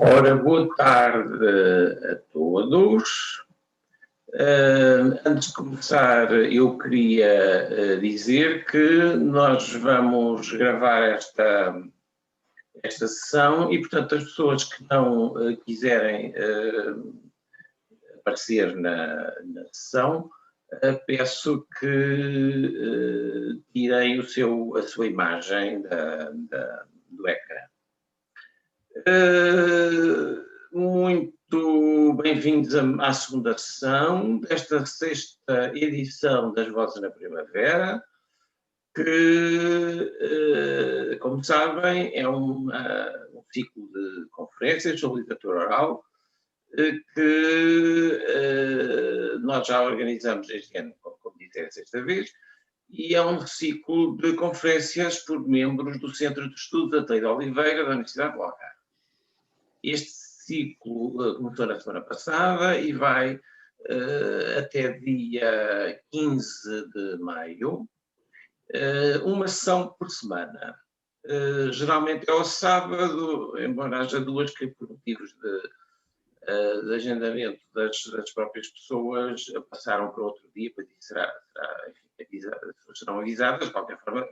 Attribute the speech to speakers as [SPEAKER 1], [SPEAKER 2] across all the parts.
[SPEAKER 1] Ora, boa tarde a todos. Antes de começar, eu queria dizer que nós vamos gravar esta sessão e, portanto, as pessoas que não quiserem aparecer na sessão, peço que tirem a sua imagem do ecrã. Muito bem-vindos à segunda sessão desta sexta edição das Vozes na Primavera, que, como sabem, é um ciclo de conferências sobre literatura oral que nós já organizamos este ano, como disse, é a sexta vez, e é um ciclo de conferências por membros do Centro de Estudos Ateio de Oliveira da Universidade de Algarve. Este ciclo começou na semana passada e vai até dia 15 de maio, uma sessão por semana. Geralmente é ao sábado, embora haja duas que por motivos de agendamento das próprias pessoas passaram para outro dia, pois serão avisadas. De qualquer forma,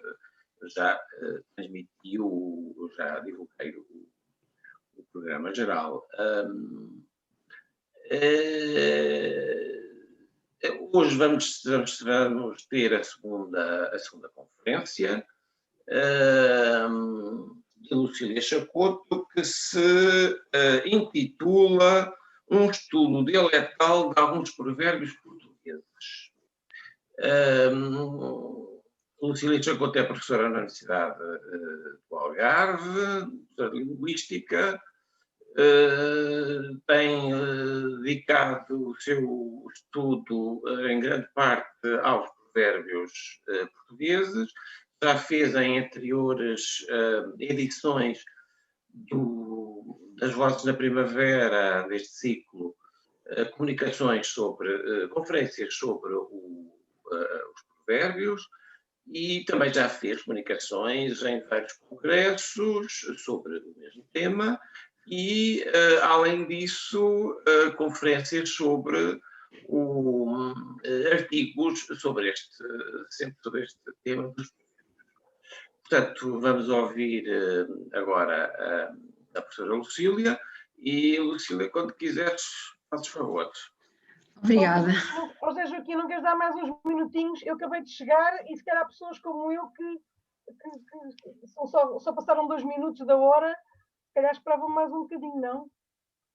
[SPEAKER 1] já já divulguei o programa geral. Hoje vamos ter a segunda conferência de Lucília Chacoto, que se intitula Um estudo dialetal de alguns provérbios portugueses. Lucília Chacoto é professora na Universidade do Algarve, professora de Linguística, tem dedicado o seu estudo em grande parte aos provérbios portugueses, já fez em anteriores edições das Vozes na Primavera, deste ciclo, conferências sobre os provérbios, e também já fez comunicações em vários congressos sobre o mesmo tema, e, além disso, conferências sobre artigos sempre sobre este tema dos provérbios. Portanto, vamos ouvir agora a professora Lucília, e Lucília, quando quiseres, fazes favor.
[SPEAKER 2] Obrigada.
[SPEAKER 3] José Joaquim, não queres dar mais uns minutinhos? Eu acabei de chegar e se calhar há pessoas como eu que só passaram 2 minutos da hora, se calhar esperavam mais um bocadinho, não?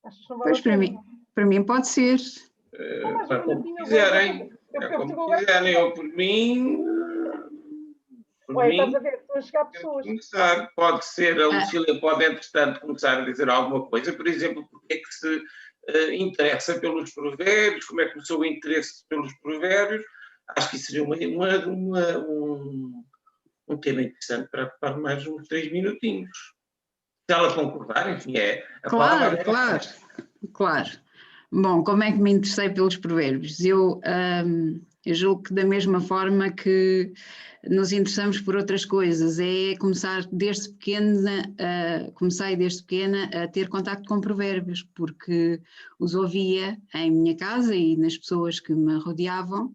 [SPEAKER 2] Achas que não vale a pena? Para mim pode ser.
[SPEAKER 1] Como quiserem. Eu por mim...
[SPEAKER 3] Estás a ver, estão a chegar pessoas.
[SPEAKER 1] Começar, pode ser, a Lucília pode, entretanto, começar a dizer alguma coisa, por exemplo, porque é que se interessa pelos provérbios, como é que começou o interesse pelos provérbios. Acho que isso seria um tema interessante para mais uns 3 minutinhos. Se ela concordar, enfim,
[SPEAKER 2] Claro. Bom, como é que me interessei pelos provérbios? Eu julgo que da mesma forma que nos interessamos por outras coisas, comecei desde pequena a ter contacto com provérbios, porque os ouvia em minha casa e nas pessoas que me rodeavam,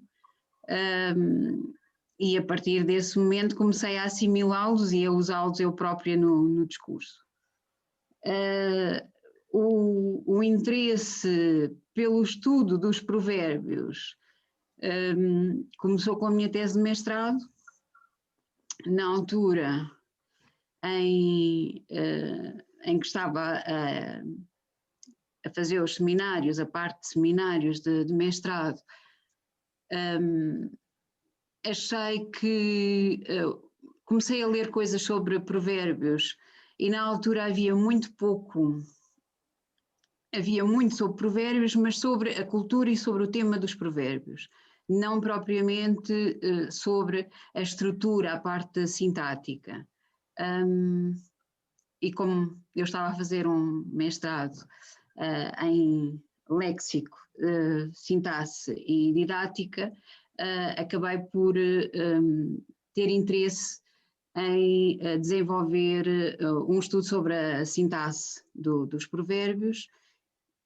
[SPEAKER 2] e a partir desse momento comecei a assimilá-los e a usá-los eu própria no discurso. O interesse pelo estudo dos provérbios começou com a minha tese de mestrado, na altura em que estava a fazer os seminários, a parte de seminários de mestrado. Achei que comecei a ler coisas sobre provérbios e na altura havia muito sobre provérbios, mas sobre a cultura e sobre o tema dos provérbios, não propriamente sobre a estrutura, a parte sintática. E como eu estava a fazer um mestrado em léxico, sintaxe e didática, acabei por ter interesse em desenvolver um estudo sobre a sintaxe dos provérbios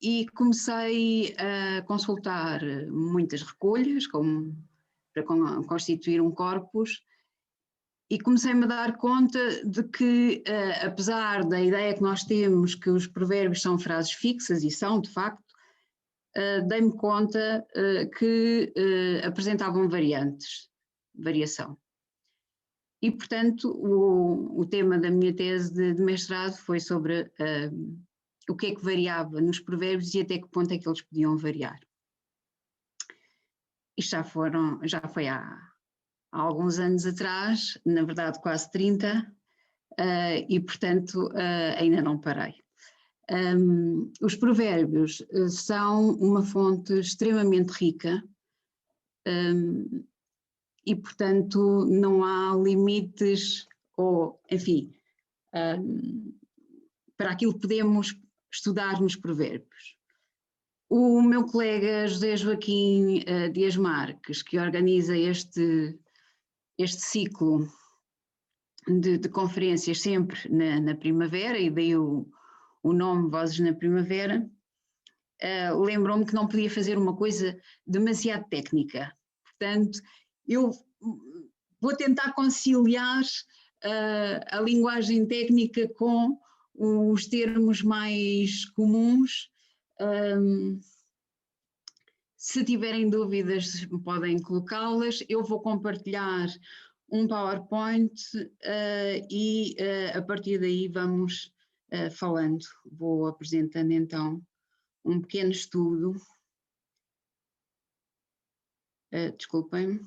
[SPEAKER 2] e comecei a consultar muitas recolhas para constituir um corpus e comecei-me a dar conta de que, apesar da ideia que nós temos que os provérbios são frases fixas, e são de facto, dei-me conta que apresentavam variação. E, portanto, o tema da minha tese de mestrado foi sobre o que é que variava nos provérbios e até que ponto é que eles podiam variar. Isto já foi há alguns anos atrás, na verdade quase 30, e, portanto, ainda não parei. Os provérbios são uma fonte extremamente rica, e, portanto, não há limites, ou, enfim, para aquilo que podemos estudar nos provérbios. O meu colega José Joaquim Dias Marques, que organiza este ciclo de conferências sempre na primavera, e daí o nome Vozes na Primavera, lembrou-me que não podia fazer uma coisa demasiado técnica. Portanto, eu vou tentar conciliar a linguagem técnica com os termos mais comuns. Se tiverem dúvidas, podem colocá-las. Eu vou compartilhar um PowerPoint e a partir daí vamos falando. Vou apresentando então um pequeno estudo. Desculpem-me.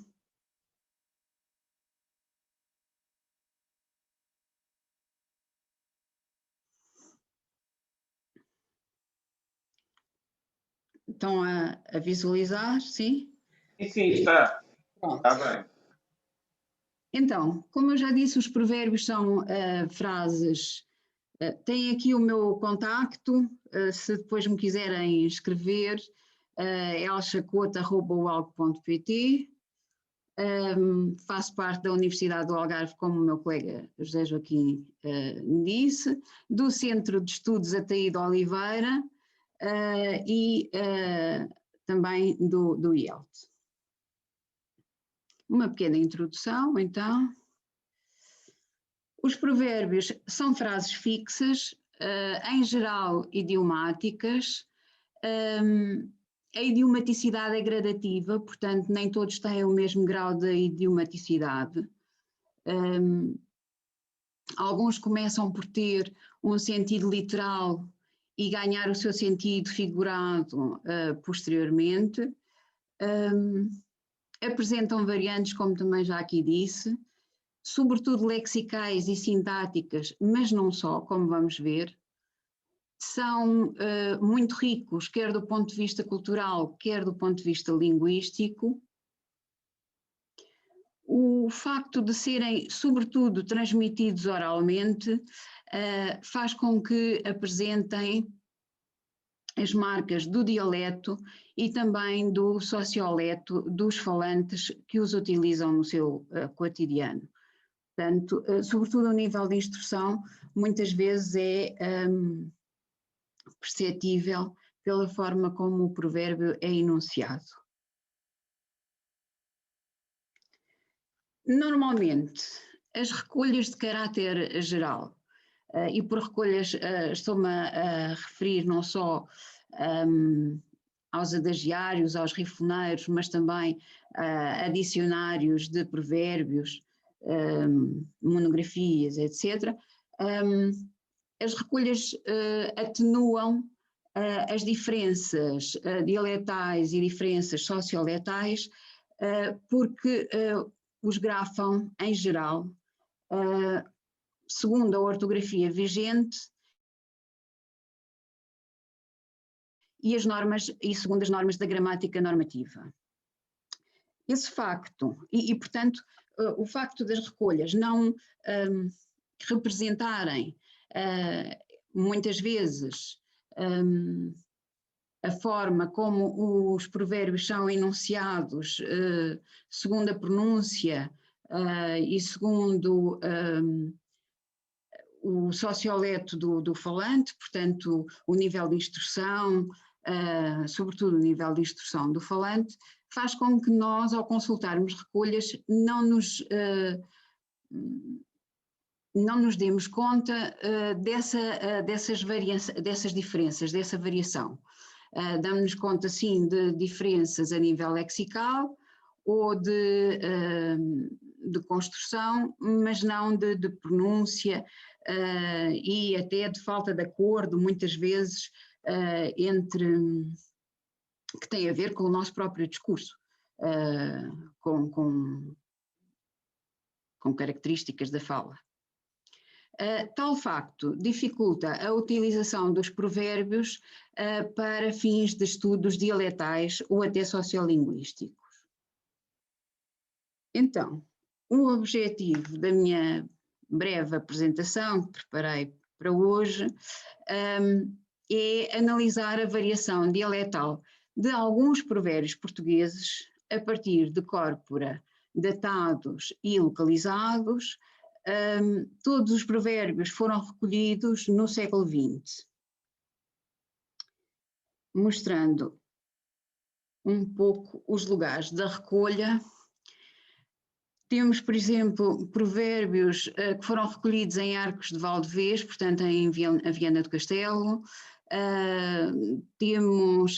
[SPEAKER 2] Estão a visualizar, sim?
[SPEAKER 1] Sim, está.
[SPEAKER 2] Pronto.
[SPEAKER 1] Está bem.
[SPEAKER 2] Então, como eu já disse, os provérbios são frases. Tem aqui o meu contacto, se depois me quiserem escrever, elchacota@ualg.pt. Faço parte da Universidade do Algarve, como o meu colega José Joaquim me disse, do Centro de Estudos ATI de Oliveira e também do IELT. Uma pequena introdução, então. Os provérbios são frases fixas, em geral idiomáticas. A idiomaticidade é gradativa, portanto nem todos têm o mesmo grau de idiomaticidade. Alguns começam por ter um sentido literal e ganhar o seu sentido figurado posteriormente. Apresentam variantes, como também já aqui disse, sobretudo lexicais e sintáticas, mas não só, como vamos ver. São muito ricos, quer do ponto de vista cultural, quer do ponto de vista linguístico. O facto de serem, sobretudo, transmitidos oralmente, faz com que apresentem as marcas do dialeto e também do socioleto dos falantes que os utilizam no seu cotidiano. Portanto, sobretudo a nível de instrução, muitas vezes é perceptível pela forma como o provérbio é enunciado. Normalmente, as recolhas de caráter geral, e por recolhas estou-me a referir não só aos adagiários, aos rifoneiros, mas também a dicionários de provérbios, monografias, etc. As recolhas atenuam as diferenças dialetais e diferenças socioletais, porque os grafam, em geral, segundo a ortografia vigente e segundo as normas da gramática normativa. Esse facto, portanto, o facto das recolhas não representarem muitas vezes a forma como os provérbios são enunciados segundo a pronúncia e segundo o socioleto do falante, portanto, o nível de instrução, sobretudo o nível de instrução do falante, faz com que nós, ao consultarmos recolhas, não nos demos conta dessas diferenças, dessa variação. Damos-nos conta, sim, de diferenças a nível lexical ou de construção, mas não de pronúncia e até de falta de acordo, muitas vezes, que tem a ver com o nosso próprio discurso, com características da fala. Tal facto dificulta a utilização dos provérbios para fins de estudos dialetais ou até sociolinguísticos. Então, o objetivo da minha breve apresentação que preparei para hoje é analisar a variação dialetal de alguns provérbios portugueses a partir de corpora datados e localizados. Todos os provérbios foram recolhidos no século XX, mostrando um pouco os lugares da recolha. Temos, por exemplo, provérbios que foram recolhidos em Arcos de Valdevez, portanto em Viana do Castelo. Temos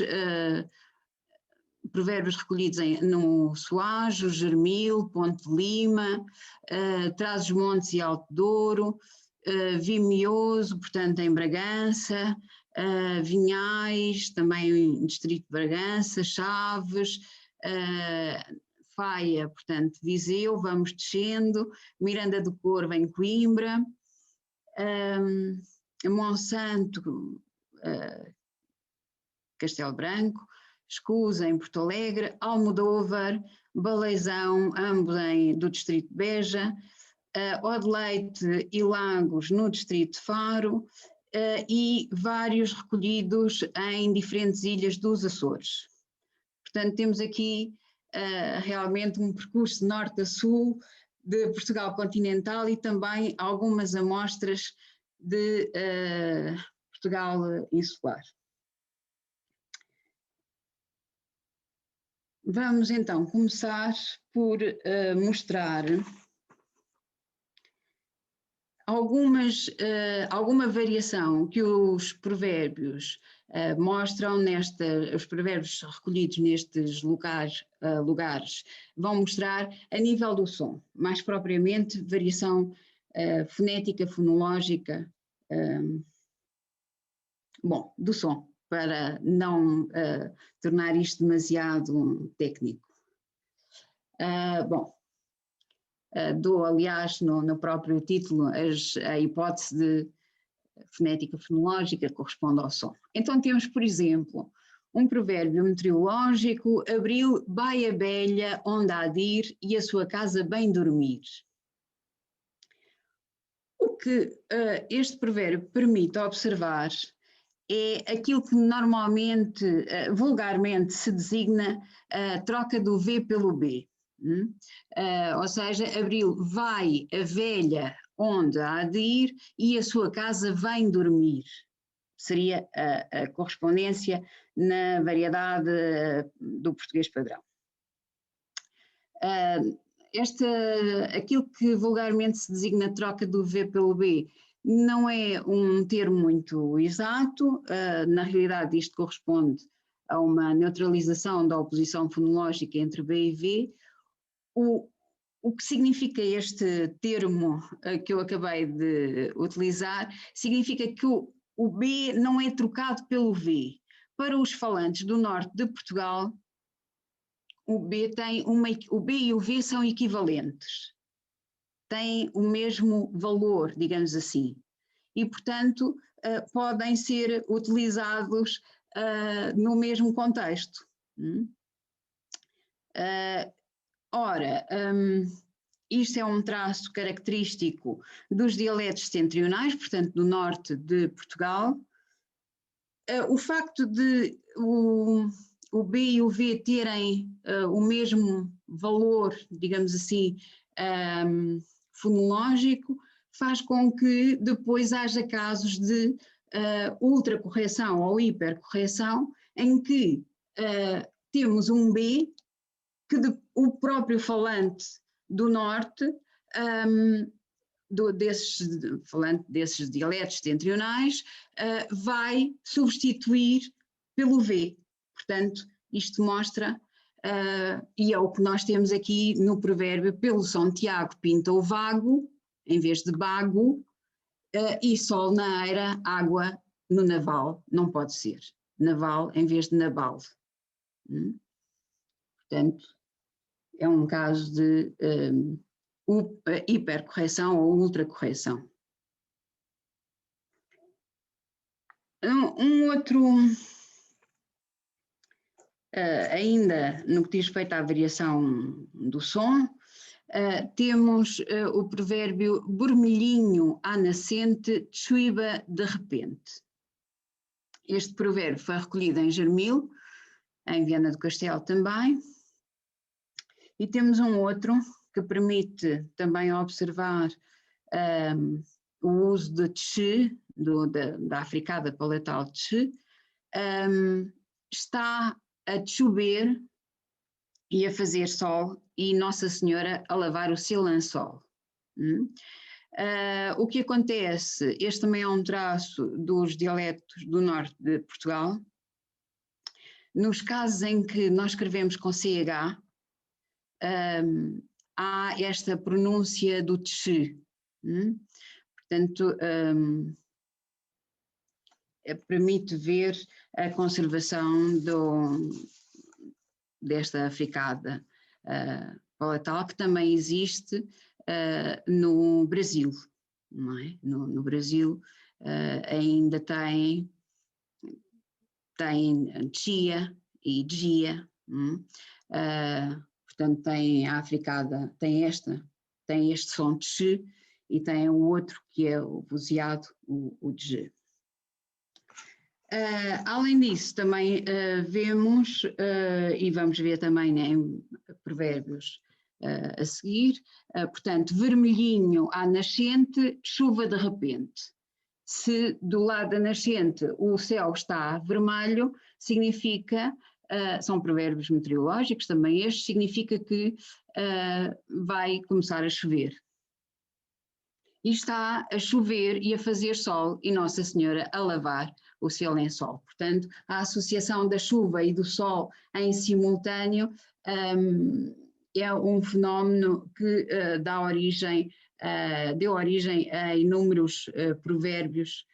[SPEAKER 2] provérbios recolhidos no Soajo, Germil, Ponte de Lima, Trás-os-Montes e Alto Douro, Vimioso, portanto em Bragança, Vinhais, também em Distrito de Bragança, Chaves, Faia, portanto Viseu, vamos descendo, Miranda do Corvo em Coimbra, Monsanto, Castelo Branco, Escusa em Porto Alegre, Almodóvar, Baleizão, ambos do Distrito de Beja, Odeleite e Lagos no Distrito de Faro e vários recolhidos em diferentes ilhas dos Açores. Portanto, temos aqui realmente um percurso de norte a sul de Portugal continental e também algumas amostras de Portugal insular. Vamos então começar por mostrar alguma variação que os provérbios mostram os provérbios recolhidos nestes lugares vão mostrar a nível do som, mais propriamente variação fonética, fonológica, do som, para não tornar isto demasiado técnico. Dou, aliás, no próprio título, a hipótese de fonética fonológica corresponde ao som. Então temos, por exemplo, um provérbio meteorológico: abril vai a abelha onde há de ir e a sua casa bem dormir. O que este provérbio permite observar é aquilo que normalmente, vulgarmente, se designa a troca do V pelo B. Ou seja, abril vai a velha onde há de ir e a sua casa vem dormir. Seria a correspondência na variedade do português padrão. Aquilo que vulgarmente se designa troca do V pelo B não é um termo muito exato, na realidade isto corresponde a uma neutralização da oposição fonológica entre B e V. O que significa este termo que eu acabei de utilizar, significa que o B não é trocado pelo V. Para os falantes do norte de Portugal, o B e o V são equivalentes. Têm o mesmo valor, digamos assim, e, portanto, podem ser utilizados no mesmo contexto. Isto é um traço característico dos dialetos setentrionais, portanto, do norte de Portugal. O facto de o B e o V terem o mesmo valor, digamos assim, fonológico, faz com que depois haja casos de ultracorreção ou hipercorreção, em que temos um B que o próprio falante do norte, falante desses dialetos setentrionais, vai substituir pelo V. Portanto, isto mostra, e é o que nós temos aqui no provérbio, pelo São Tiago pinta o vago, em vez de bago, e sol na eira, água no naval, não pode ser. Naval em vez de nabal. Portanto, é um caso de hipercorreção ou ultracorreção. Um outro, ainda no que diz respeito à variação do som, temos o provérbio vermelhinho à nascente, chuiba de repente. Este provérbio foi recolhido em Germil, em Viana do Castelo também, e temos um outro que permite também observar o uso de tche, da africada palatal tche. Está a chover e a fazer sol, e Nossa Senhora a lavar o seu lençol. O que acontece, este também é um traço dos dialetos do norte de Portugal. Nos casos em que nós escrevemos com CH, há esta pronúncia do tche. Portanto, permite ver a conservação desta africada palatal, que também existe no Brasil, não é? No Brasil ainda tem chia e gia, portanto tem a africada, tem este som de che, e tem o outro que é o vozeado, o de. Além disso, também vemos, e vamos ver também em provérbios a seguir, portanto, vermelhinho à nascente, chuva de repente. Se do lado da nascente o céu está vermelho, significa, são provérbios meteorológicos também estes, significa que vai começar a chover. E está a chover e a fazer sol, e Nossa Senhora a lavar o seu lençol. Portanto, a associação da chuva e do sol em simultâneo é um fenómeno que deu origem a inúmeros provérbios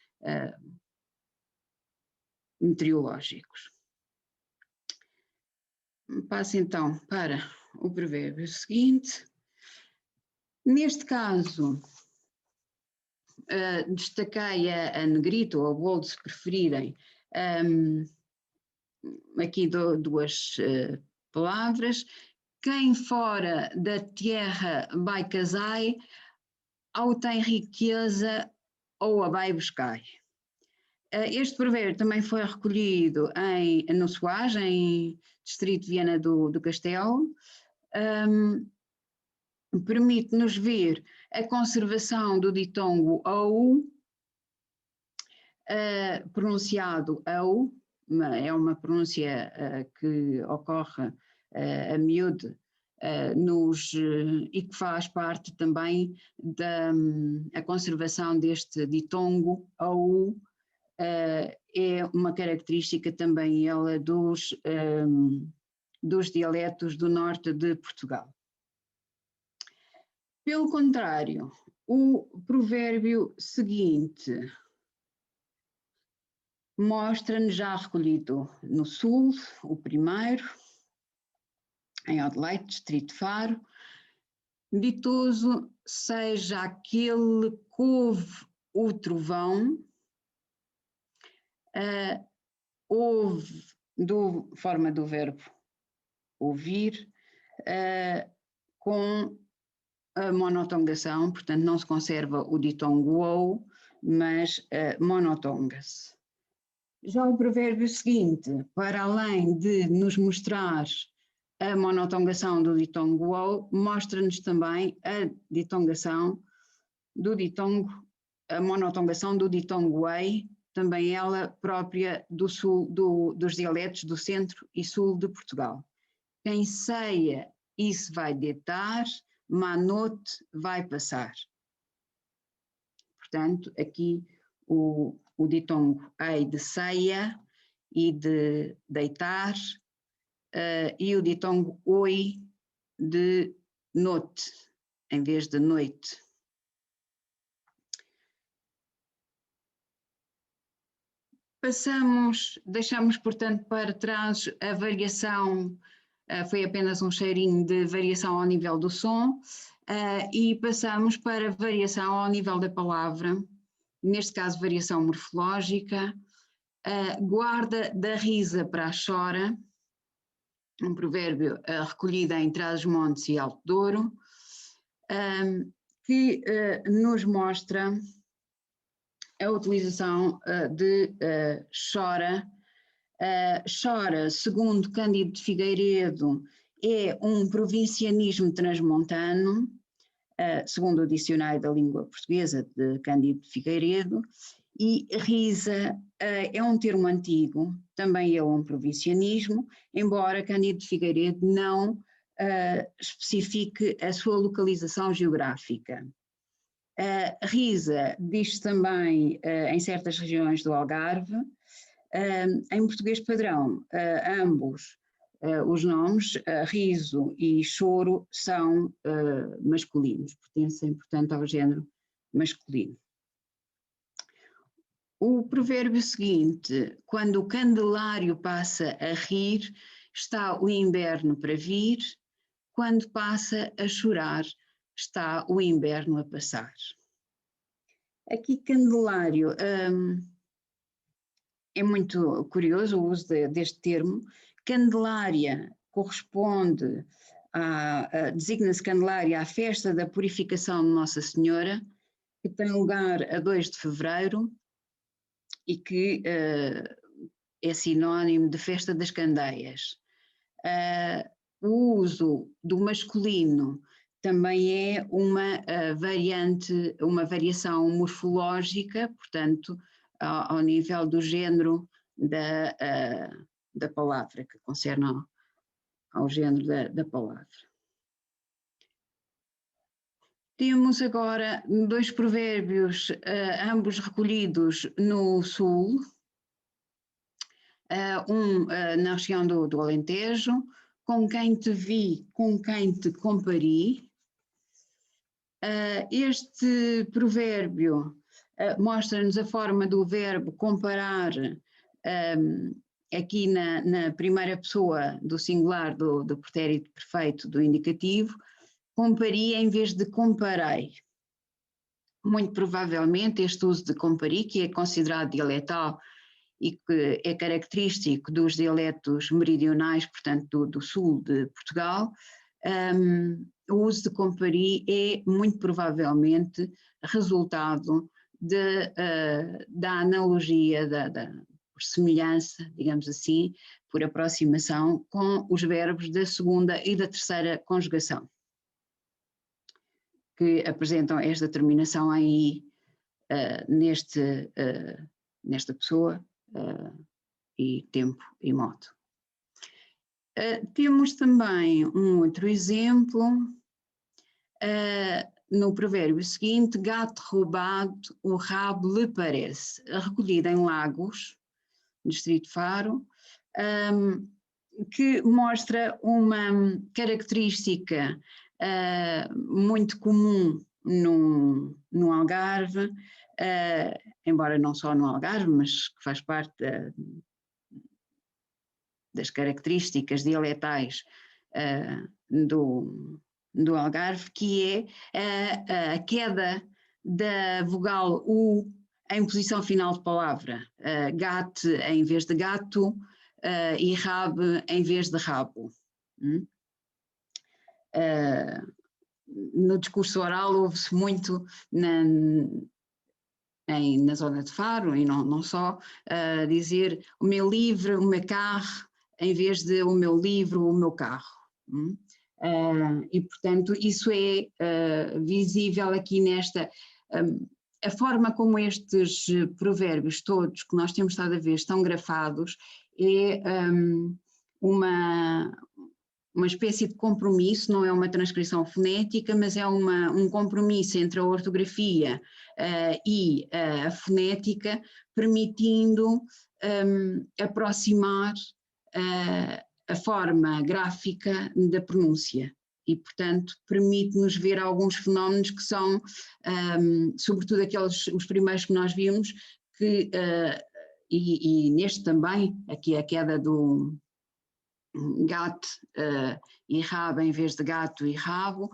[SPEAKER 2] meteorológicos. Passo então para o provérbio seguinte. Neste caso, destaquei a negrito ou a bold, se preferirem, aqui duas palavras. Quem fora da terra vai casar, ou tem riqueza, ou a vai buscar. Este provérbio também foi recolhido no Soares, em distrito de Viana do Castelo. Permite-nos ver a conservação do ditongo ou, pronunciado ou, é uma pronúncia que ocorre a miúde e que faz parte também da conservação deste ditongo ou, é uma característica também ela dos dialetos do norte de Portugal. Pelo contrário, o provérbio seguinte mostra-nos já recolhido no sul, o primeiro, em Adelaide, distrito de Faro: ditoso seja aquele que ouve o trovão, ouve, forma do verbo ouvir, com a monotongação, portanto não se conserva o ditongo ou, mas monotonga-se. Já o provérbio seguinte, para além de nos mostrar a monotongação do ditongo o mostra-nos também a ditongação do ditongo, a monotongação do ditongo ei, também ela própria do sul, dos dialetos do centro e sul de Portugal. Quem ceia, isso vai deitar, má noite vai passar. Portanto, aqui o ditongo ei de ceia e de deitar, e o ditongo oi de noite, em vez de noite. Deixamos, portanto, para trás a variação, foi apenas um cheirinho de variação ao nível do som, e passamos para variação ao nível da palavra, neste caso variação morfológica, guarda da risa para a chora, um provérbio recolhido em Trás-os-Montes e Alto Douro, que nos mostra a utilização de chora. Chora, segundo Cândido de Figueiredo, é um provincianismo transmontano, segundo o Dicionário da Língua Portuguesa de Cândido de Figueiredo, e risa é um termo antigo, também é um provincianismo, embora Cândido de Figueiredo não especifique a sua localização geográfica. Risa diz também em certas regiões do Algarve. Em português padrão, ambos os nomes, riso e choro, são masculinos, pertencem, portanto, ao género masculino. O provérbio seguinte: quando o candelário passa a rir, está o inverno para vir, quando passa a chorar, está o inverno a passar. Aqui candelário, é muito curioso o uso deste termo. Candelária corresponde designa-se Candelária à festa da purificação de Nossa Senhora, que tem lugar a 2 de fevereiro e que é sinónimo de festa das candeias. O uso do masculino também é uma variante, uma variação morfológica, portanto, ao nível do género da palavra, que concerne ao género da palavra. Temos agora 2 provérbios, ambos recolhidos no sul, na região do Alentejo: com quem te vi, com quem te compari. Este provérbio mostra-nos a forma do verbo comparar, aqui na primeira pessoa do singular do pretérito perfeito do indicativo, compari em vez de comparei. Muito provavelmente este uso de compari, que é considerado dialetal e que é característico dos dialetos meridionais, portanto do sul de Portugal, o uso de compari é muito provavelmente resultado da analogia, por semelhança, digamos assim, por aproximação com os verbos da segunda e da terceira conjugação, que apresentam esta terminação aí nesta pessoa e tempo e modo. Temos também um outro exemplo no provérbio seguinte: gato roubado, o rabo lhe parece, recolhido em Lagos, distrito Faro, que mostra uma característica muito comum no Algarve, embora não só no Algarve, mas que faz parte das características dialetais do Algarve, que é a queda da vogal U em posição final de palavra, gate em vez de gato e rabe em vez de rabo. No discurso oral ouve-se muito na zona de Faro, e não só, dizer o meu livro, o meu carro, em vez de o meu livro, o meu carro. E, portanto, isso é visível aqui nesta... a forma como estes provérbios todos que nós temos estado a ver estão grafados é uma espécie de compromisso, não é uma transcrição fonética, mas é um compromisso entre a ortografia e a fonética, permitindo aproximar a forma gráfica da pronúncia. E, portanto, permite-nos ver alguns fenómenos que são, sobretudo os primeiros que nós vimos, e neste também, aqui a queda do gato e rabo em vez de gato e rabo,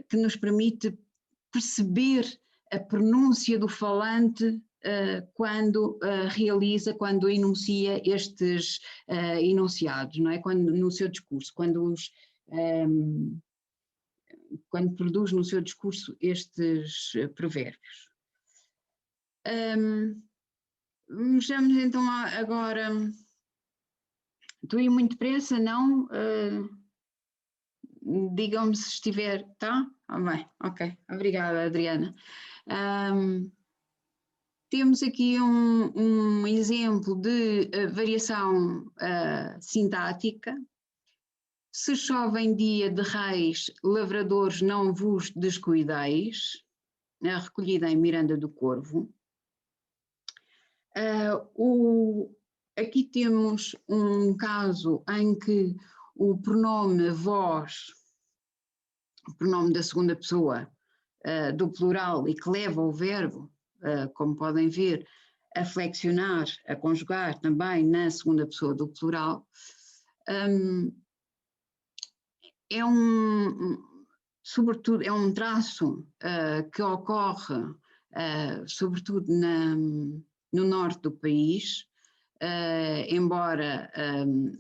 [SPEAKER 2] que nos permite perceber a pronúncia do falante quando quando enuncia estes enunciados, não é? Quando no seu discurso, quando produz no seu discurso estes provérbios. Vejamos então agora. Estou aí muito depressa, não? Digam-me se estiver. Tá? Bem, ok. Obrigada, Adriana. Temos aqui um exemplo de variação sintática. Se chove em dia de reis, lavradores, não vos descuideis. Recolhida em Miranda do Corvo. Aqui temos um caso em que o pronome vós, o pronome da segunda pessoa do plural e que leva o verbo, como podem ver, a flexionar, a conjugar também na segunda pessoa do plural, sobretudo, é um traço que ocorre, sobretudo no norte do país, embora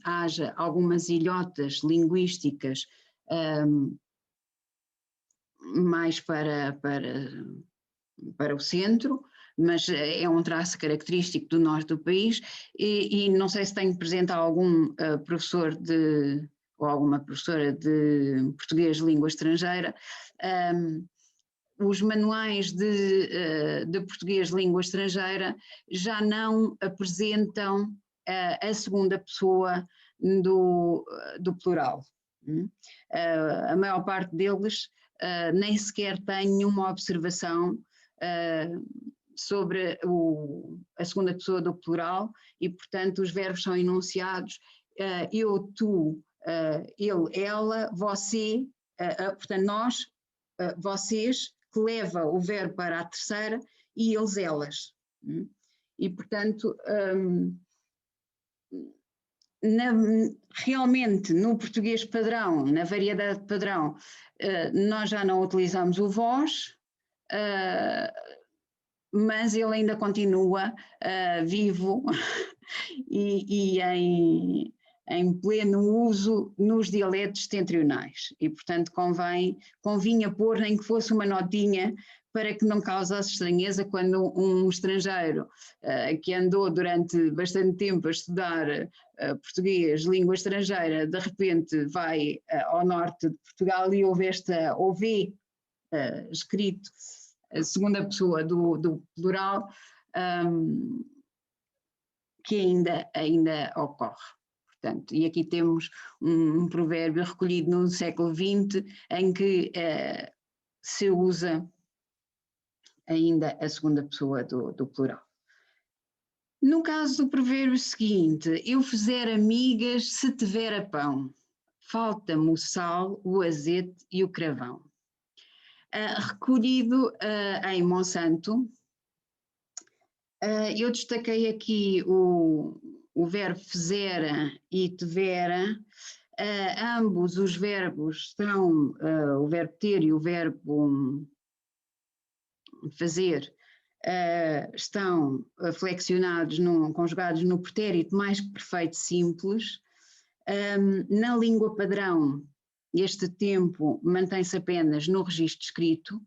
[SPEAKER 2] haja algumas ilhotas linguísticas mais para o centro, mas é um traço característico do norte do país e não sei se tenho presente algum professor ou alguma professora de português de língua estrangeira. Os manuais de português de língua estrangeira já não apresentam a segunda pessoa do plural. A maior parte deles nem sequer tem nenhuma observação sobre a segunda pessoa do plural e, portanto, os verbos são enunciados eu, tu, ele, ela, você, portanto, nós, vocês, que leva o verbo para a terceira, e eles, elas. E, portanto, realmente no português padrão, na variedade padrão, nós já não utilizamos o vós, mas ele ainda continua vivo e em pleno uso nos dialetos setentrionais e, portanto, convinha pôr nem que fosse uma notinha para que não causasse estranheza quando um estrangeiro que andou durante bastante tempo a estudar português, língua estrangeira, de repente vai ao norte de Portugal e ouve escrito a segunda pessoa do plural, que ainda ocorre. Portanto, e aqui temos um provérbio recolhido no século XX em que se usa ainda a segunda pessoa do plural. No caso do provérbio seguinte, eu fizer amigas se tiver a pão, falta-me o sal, o azeite e o cravão. Recolhido em Monsanto, eu destaquei aqui o verbo fizera e tivera. Ambos os verbos estão, o verbo ter e o verbo fazer, estão flexionados, conjugados no pretérito mais que perfeito simples. Na língua padrão, este tempo mantém-se apenas no registro escrito,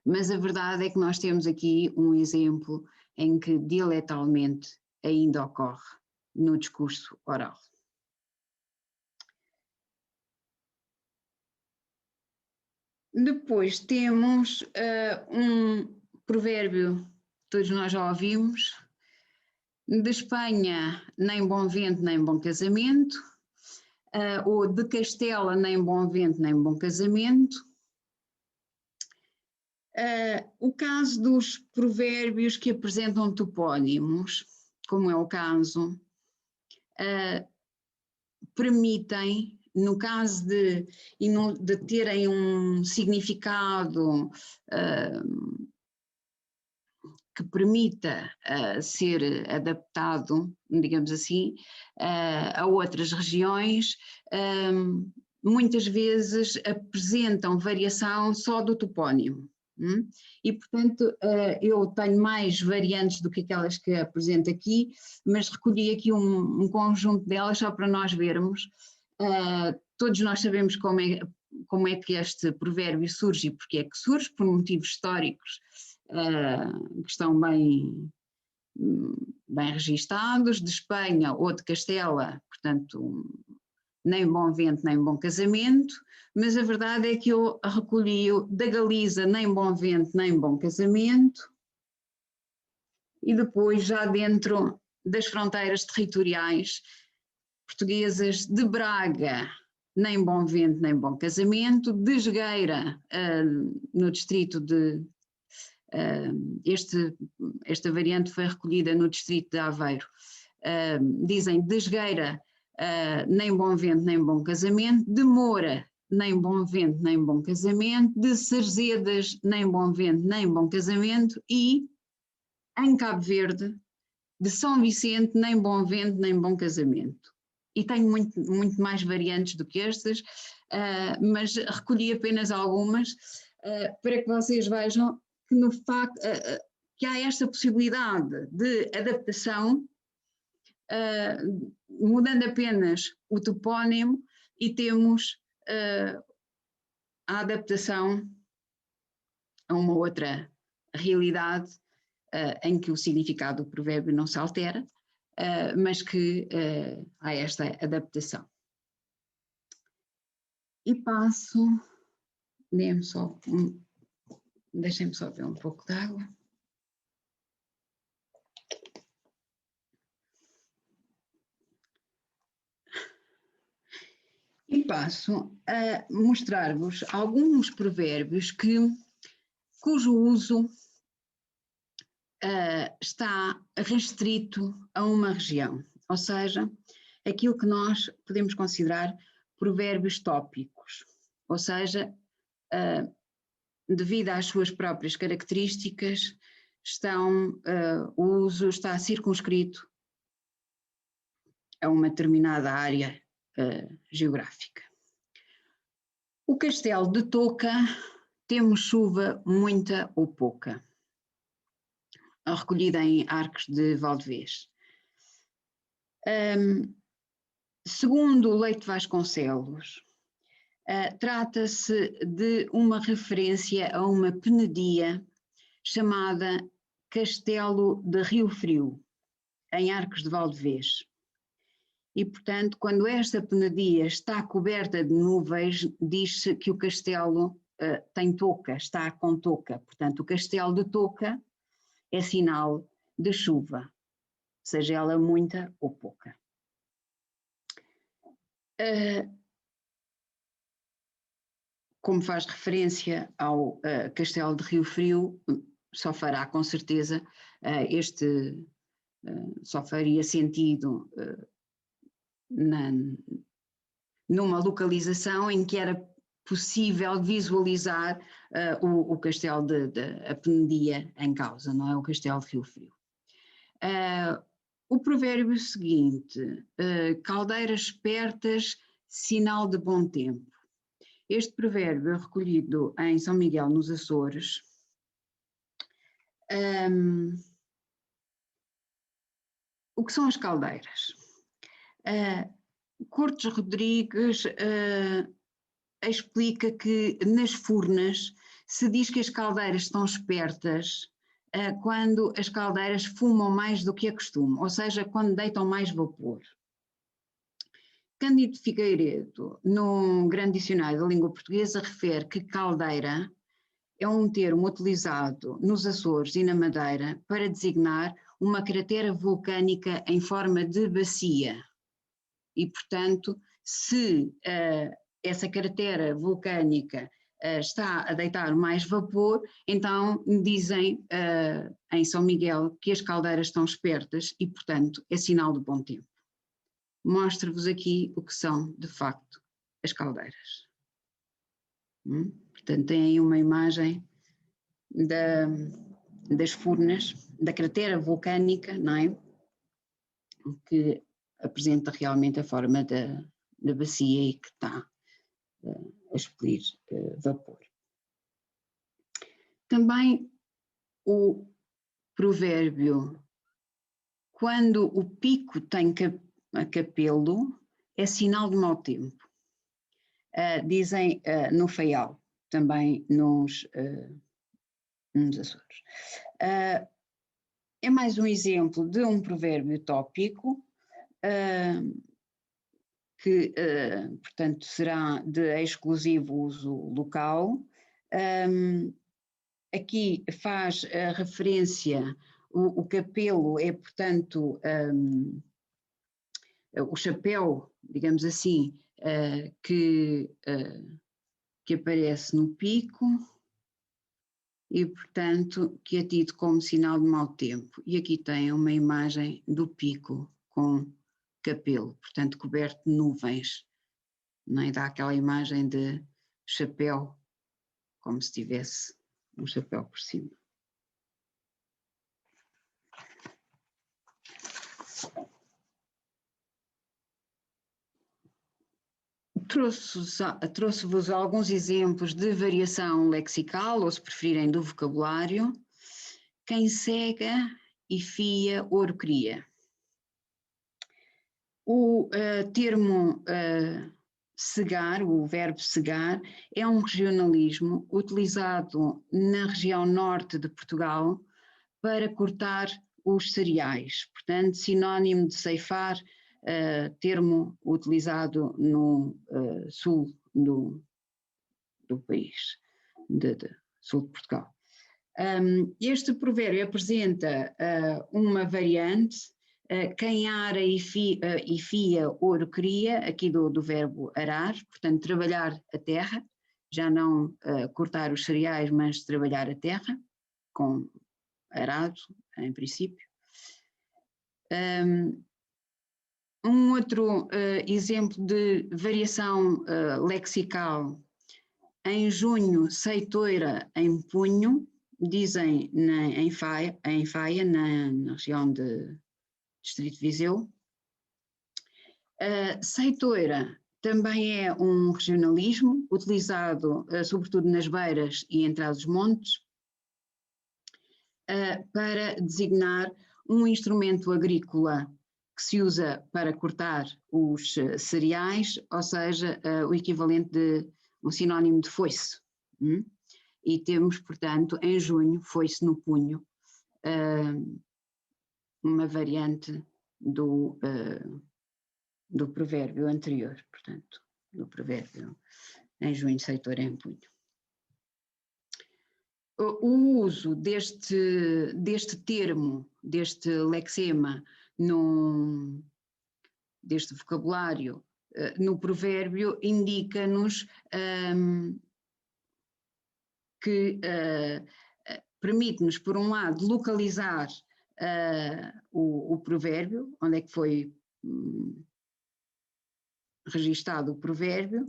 [SPEAKER 2] mas a verdade é que nós temos aqui um exemplo em que dialetalmente ainda ocorre no discurso oral. Depois temos um provérbio, todos nós já ouvimos, de Espanha, nem bom vento, nem bom casamento, ou de Castela, nem bom vento, nem bom casamento. O caso dos provérbios que apresentam topónimos, como é o caso, permitem, no caso de terem um significado que permita ser adaptado, digamos assim, a outras regiões, muitas vezes apresentam variação só do topónimo. E, portanto, eu tenho mais variantes do que aquelas que apresento aqui, mas recolhi aqui um conjunto delas só para nós vermos. Todos nós sabemos como é que este provérbio surge e porque é que surge, por motivos históricos que estão bem registados, de Espanha ou de Castela, portanto, nem bom vento, nem bom casamento, mas a verdade é que eu recolhi-o da Galiza, nem bom vento, nem bom casamento, e depois já dentro das fronteiras territoriais portuguesas, de Braga, nem bom vento, nem bom casamento, de Esgueira, no distrito de... esta variante foi recolhida no distrito de Aveiro, dizem de Esgueira, nem bom vento, nem bom casamento, de Moura, nem bom vento, nem bom casamento, de Cerzedas, nem bom vento, nem bom casamento, e em Cabo Verde, de São Vicente, nem bom vento, nem bom casamento. E tenho muito mais variantes do que estas, mas recolhi apenas algumas para que vocês vejam que, no facto, que há esta possibilidade de adaptação, mudando apenas o topónimo, e temos a adaptação a uma outra realidade em que o significado do provérbio não se altera, mas que há esta adaptação. E passo, deixem-me só ver um pouco de água. E passo a mostrar-vos alguns provérbios cujo uso está restrito a uma região, ou seja, aquilo que nós podemos considerar provérbios tópicos, ou seja, devido às suas próprias características, o uso está circunscrito a uma determinada área geográfica. O castelo de Toca, temos chuva muita ou pouca, recolhida em Arcos de Valdevez. Segundo Leite Vasconcelos, trata-se de uma referência a uma penedia chamada Castelo de Rio Frio, em Arcos de Valdevez. E, portanto, quando esta penedia está coberta de nuvens, diz-se que o castelo tem touca, está com touca. Portanto, o castelo de Toca é sinal de chuva, seja ela muita ou pouca. Como faz referência ao Castelo de Rio Frio, só fará com certeza só faria sentido numa localização em que era possível visualizar o castelo a penedia em causa, não é? O Castelo de Rio Frio. O provérbio seguinte, caldeiras espertas, sinal de bom tempo. Este provérbio é recolhido em São Miguel, nos Açores. O que são as caldeiras? Cortes Rodrigues explica que nas furnas se diz que as caldeiras estão espertas quando as caldeiras fumam mais do que a costume, ou seja, quando deitam mais vapor. Cândido Figueiredo, no Grande Dicionário da Língua Portuguesa, refere que caldeira é um termo utilizado nos Açores e na Madeira para designar uma cratera vulcânica em forma de bacia. E, portanto, se essa cratera vulcânica está a deitar mais vapor, então dizem em São Miguel que as caldeiras estão espertas e, portanto, é sinal de bom tempo. Mostro-vos aqui o que são, de facto, as caldeiras. Portanto, tem aí uma imagem das furnas, da cratera vulcânica, não é? Que apresenta realmente a forma da bacia e que está a expelir vapor. Também o provérbio, quando o pico tem capelo, é sinal de mau tempo. Dizem no Faial, também nos Açores. É mais um exemplo de um provérbio tópico, que, portanto, será de exclusivo uso local. Aqui faz a referência, o capelo é, portanto, o chapéu, digamos assim, que aparece no pico e, portanto, que é tido como sinal de mau tempo. E aqui tem uma imagem do pico com capelo, portanto, coberto de nuvens, não é? Dá aquela imagem de chapéu, como se tivesse um chapéu por cima. Trouxe-vos alguns exemplos de variação lexical, ou se preferirem do vocabulário. Quem cega e fia, ouro cria. O termo cegar, o verbo cegar, é um regionalismo utilizado na região norte de Portugal para cortar os cereais, portanto, sinónimo de ceifar, termo utilizado no sul do país, sul de Portugal. Este provérbio apresenta uma variante, quem ara e fia, ouro cria, aqui do verbo arar, portanto, trabalhar a terra, já não cortar os cereais, mas trabalhar a terra, com arado, em princípio. Um outro exemplo de variação lexical, em junho, ceitoira em punho, dizem em Faia, na região de Distrito de Viseu. Ceitoira também é um regionalismo utilizado sobretudo nas beiras e em trás-os-montes para designar um instrumento agrícola que se usa para cortar os cereais, ou seja, o equivalente de um sinónimo de foice. E temos, portanto, em junho, foice no punho, uma variante do provérbio anterior, portanto, do provérbio em junho, ceitoira em punho. O uso deste termo, deste lexema, deste vocabulário no provérbio, indica-nos que permite-nos, por um lado, localizar o provérbio, onde é que foi registado o provérbio,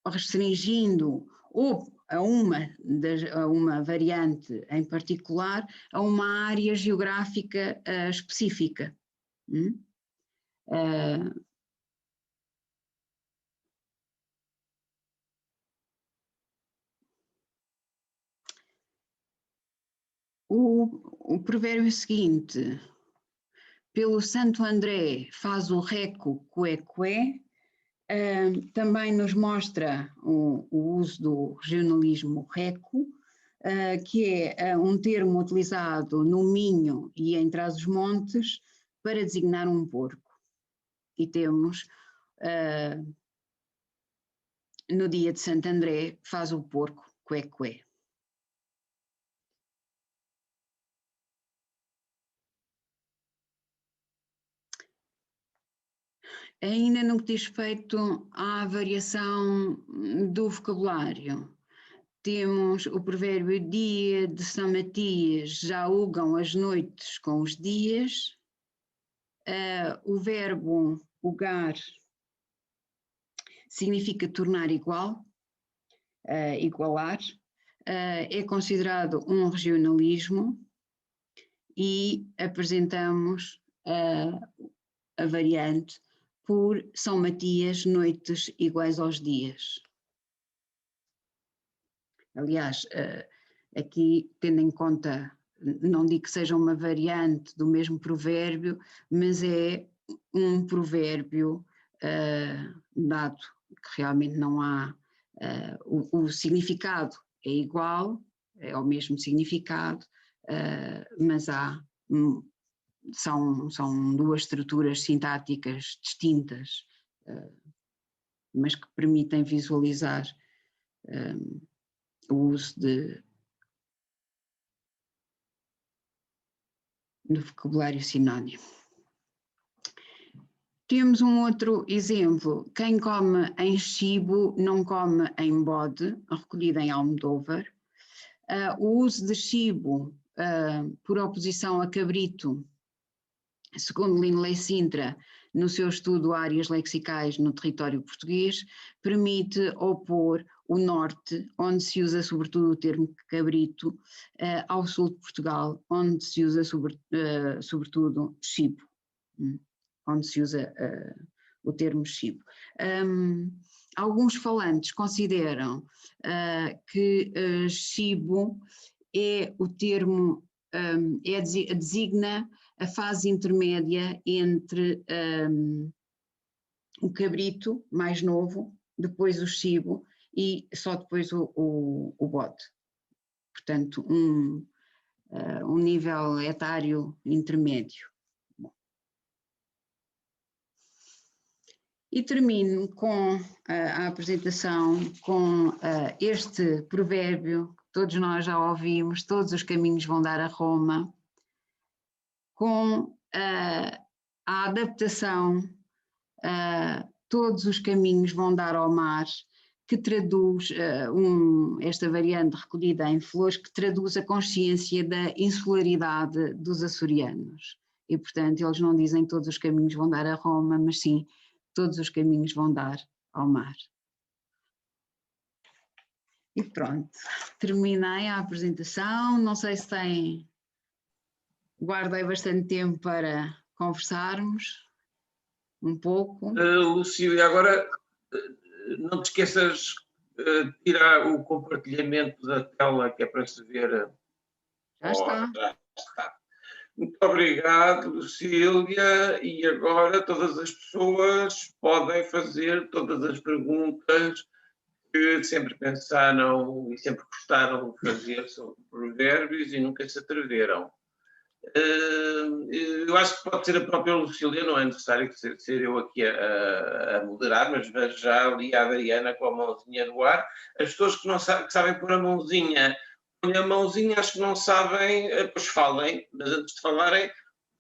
[SPEAKER 2] restringindo ou a uma variante em particular, a uma área geográfica específica. O provérbio seguinte, pelo Santo André faz o reco cué, também nos mostra o uso do regionalismo reco, que é um termo utilizado no Minho e em Trás-os-Montes para designar um porco. e temos no dia de Santo André, faz o porco cué-cué. Ainda no que diz respeito à variação do vocabulário, temos o provérbio dia de São Matias, já ugam as noites com os dias. O verbo ugar significa tornar igual, igualar. É considerado um regionalismo e apresentamos a variante por São Matias, noites iguais aos dias. Aliás, aqui, tendo em conta, não digo que seja uma variante do mesmo provérbio, mas é um provérbio dado que realmente não há, o significado é igual, é o mesmo significado, mas são duas estruturas sintáticas distintas, mas que permitem visualizar o uso do vocabulário sinónimo. Temos um outro exemplo: quem come em chibo não come em bode, recolhido em Almodóvar. O uso de chibo, por oposição a cabrito, segundo Linley Sintra, no seu estudo Áreas Lexicais no território português, permite opor o norte, onde se usa sobretudo o termo cabrito, ao sul de Portugal, onde se usa sobretudo chibo, onde se usa o termo chibo. Alguns falantes consideram que chibo é o termo, designa a fase intermédia entre o cabrito mais novo, depois o chibo e só depois o bode. Portanto, um nível etário intermédio. E termino com a apresentação com este provérbio que todos nós já ouvimos: todos os caminhos vão dar a Roma, com a adaptação todos os caminhos vão dar ao mar, que traduz esta variante recolhida em Flores, que traduz a consciência da insularidade dos açorianos. E, portanto, eles não dizem todos os caminhos vão dar a Roma, mas sim, todos os caminhos vão dar ao mar. E pronto, terminei a apresentação. Não sei se tem... Guardei bastante tempo para conversarmos um pouco.
[SPEAKER 1] Lucília, agora não te esqueças de tirar o compartilhamento da tela, que é para se ver.
[SPEAKER 2] Já está.
[SPEAKER 1] Já está. Muito obrigado, Lucília. E agora todas as pessoas podem fazer todas as perguntas que sempre pensaram e sempre gostaram de fazer sobre provérbios e nunca se atreveram. Eu acho que pode ser a própria Lucília, não é necessário ser eu aqui a moderar, mas vejo já ali a Adriana com a mãozinha no ar. As pessoas que não sabem, que sabem pôr a mãozinha, põem a mãozinha, as que não sabem, pois falem, mas antes de falarem,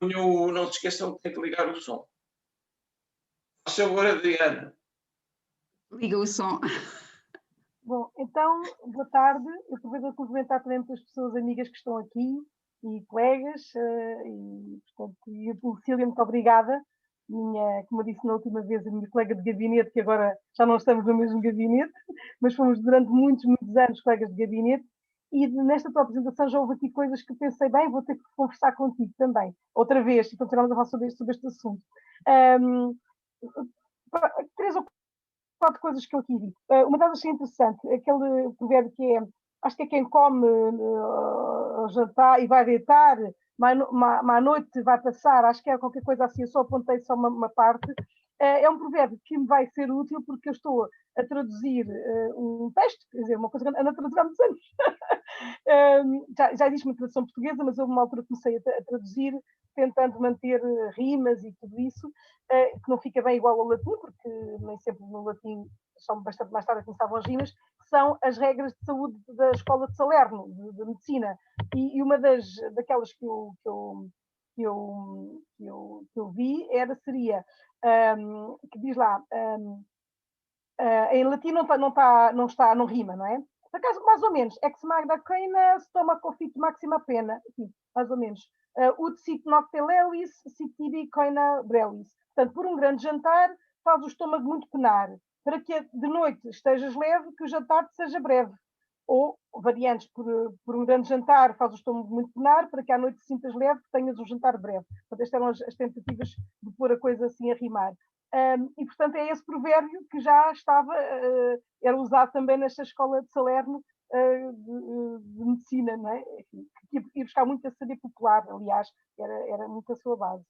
[SPEAKER 1] não se esqueçam que tem que ligar o som. Por favor, Adriana.
[SPEAKER 2] Liga o som.
[SPEAKER 3] Bom, então, boa tarde. Eu aproveito a cumprimentar também as pessoas amigas que estão aqui e colegas, e, portanto, Lucília, muito obrigada. Como eu disse na última vez, a minha colega de gabinete, que agora já não estamos no mesmo gabinete, mas fomos durante muitos anos colegas de gabinete, e nesta tua apresentação já houve aqui coisas que pensei, bem, vou ter que conversar contigo também, outra vez, e continuamos a falar sobre este assunto. 3 ou 4 coisas que eu aqui vi. Uma delas é interessante, aquele provérbio que é, acho que é quem come ao jantar e vai deitar, mas à noite vai passar, acho que é qualquer coisa assim, eu só apontei só uma parte, É um provérbio que me vai ser útil porque eu estou a traduzir um texto, quer dizer, uma coisa que ando a traduzir há muitos anos. Já existe uma tradução portuguesa, mas houve uma altura que comecei a traduzir, tentando manter rimas e tudo isso, que não fica bem igual ao latim, porque nem sempre no latim, só bastante mais tarde começavam as rimas, que são as regras de saúde da Escola de Salerno, de medicina. E uma daquelas que eu vi seria, que diz lá, em latim não rima, não é? Por acaso, mais ou menos, ex magna coina, stomaco fit maxima pena, assim, mais ou menos. Ut sit nocte levis, sit tibi coina brevis. Portanto, por um grande jantar, faz o estômago muito penar, para que de noite estejas leve, que o jantar te seja breve. Ou, variantes, por um grande jantar, faz o estômago muito penar, para que à noite te sintas leve, que tenhas um jantar breve. Portanto, estas eram as tentativas de pôr a coisa assim a rimar. E, portanto, é esse provérbio que já estava, era usado também nesta escola de Salerno de medicina, não é? Que ia buscar muito a saber popular, aliás, era muito a sua base.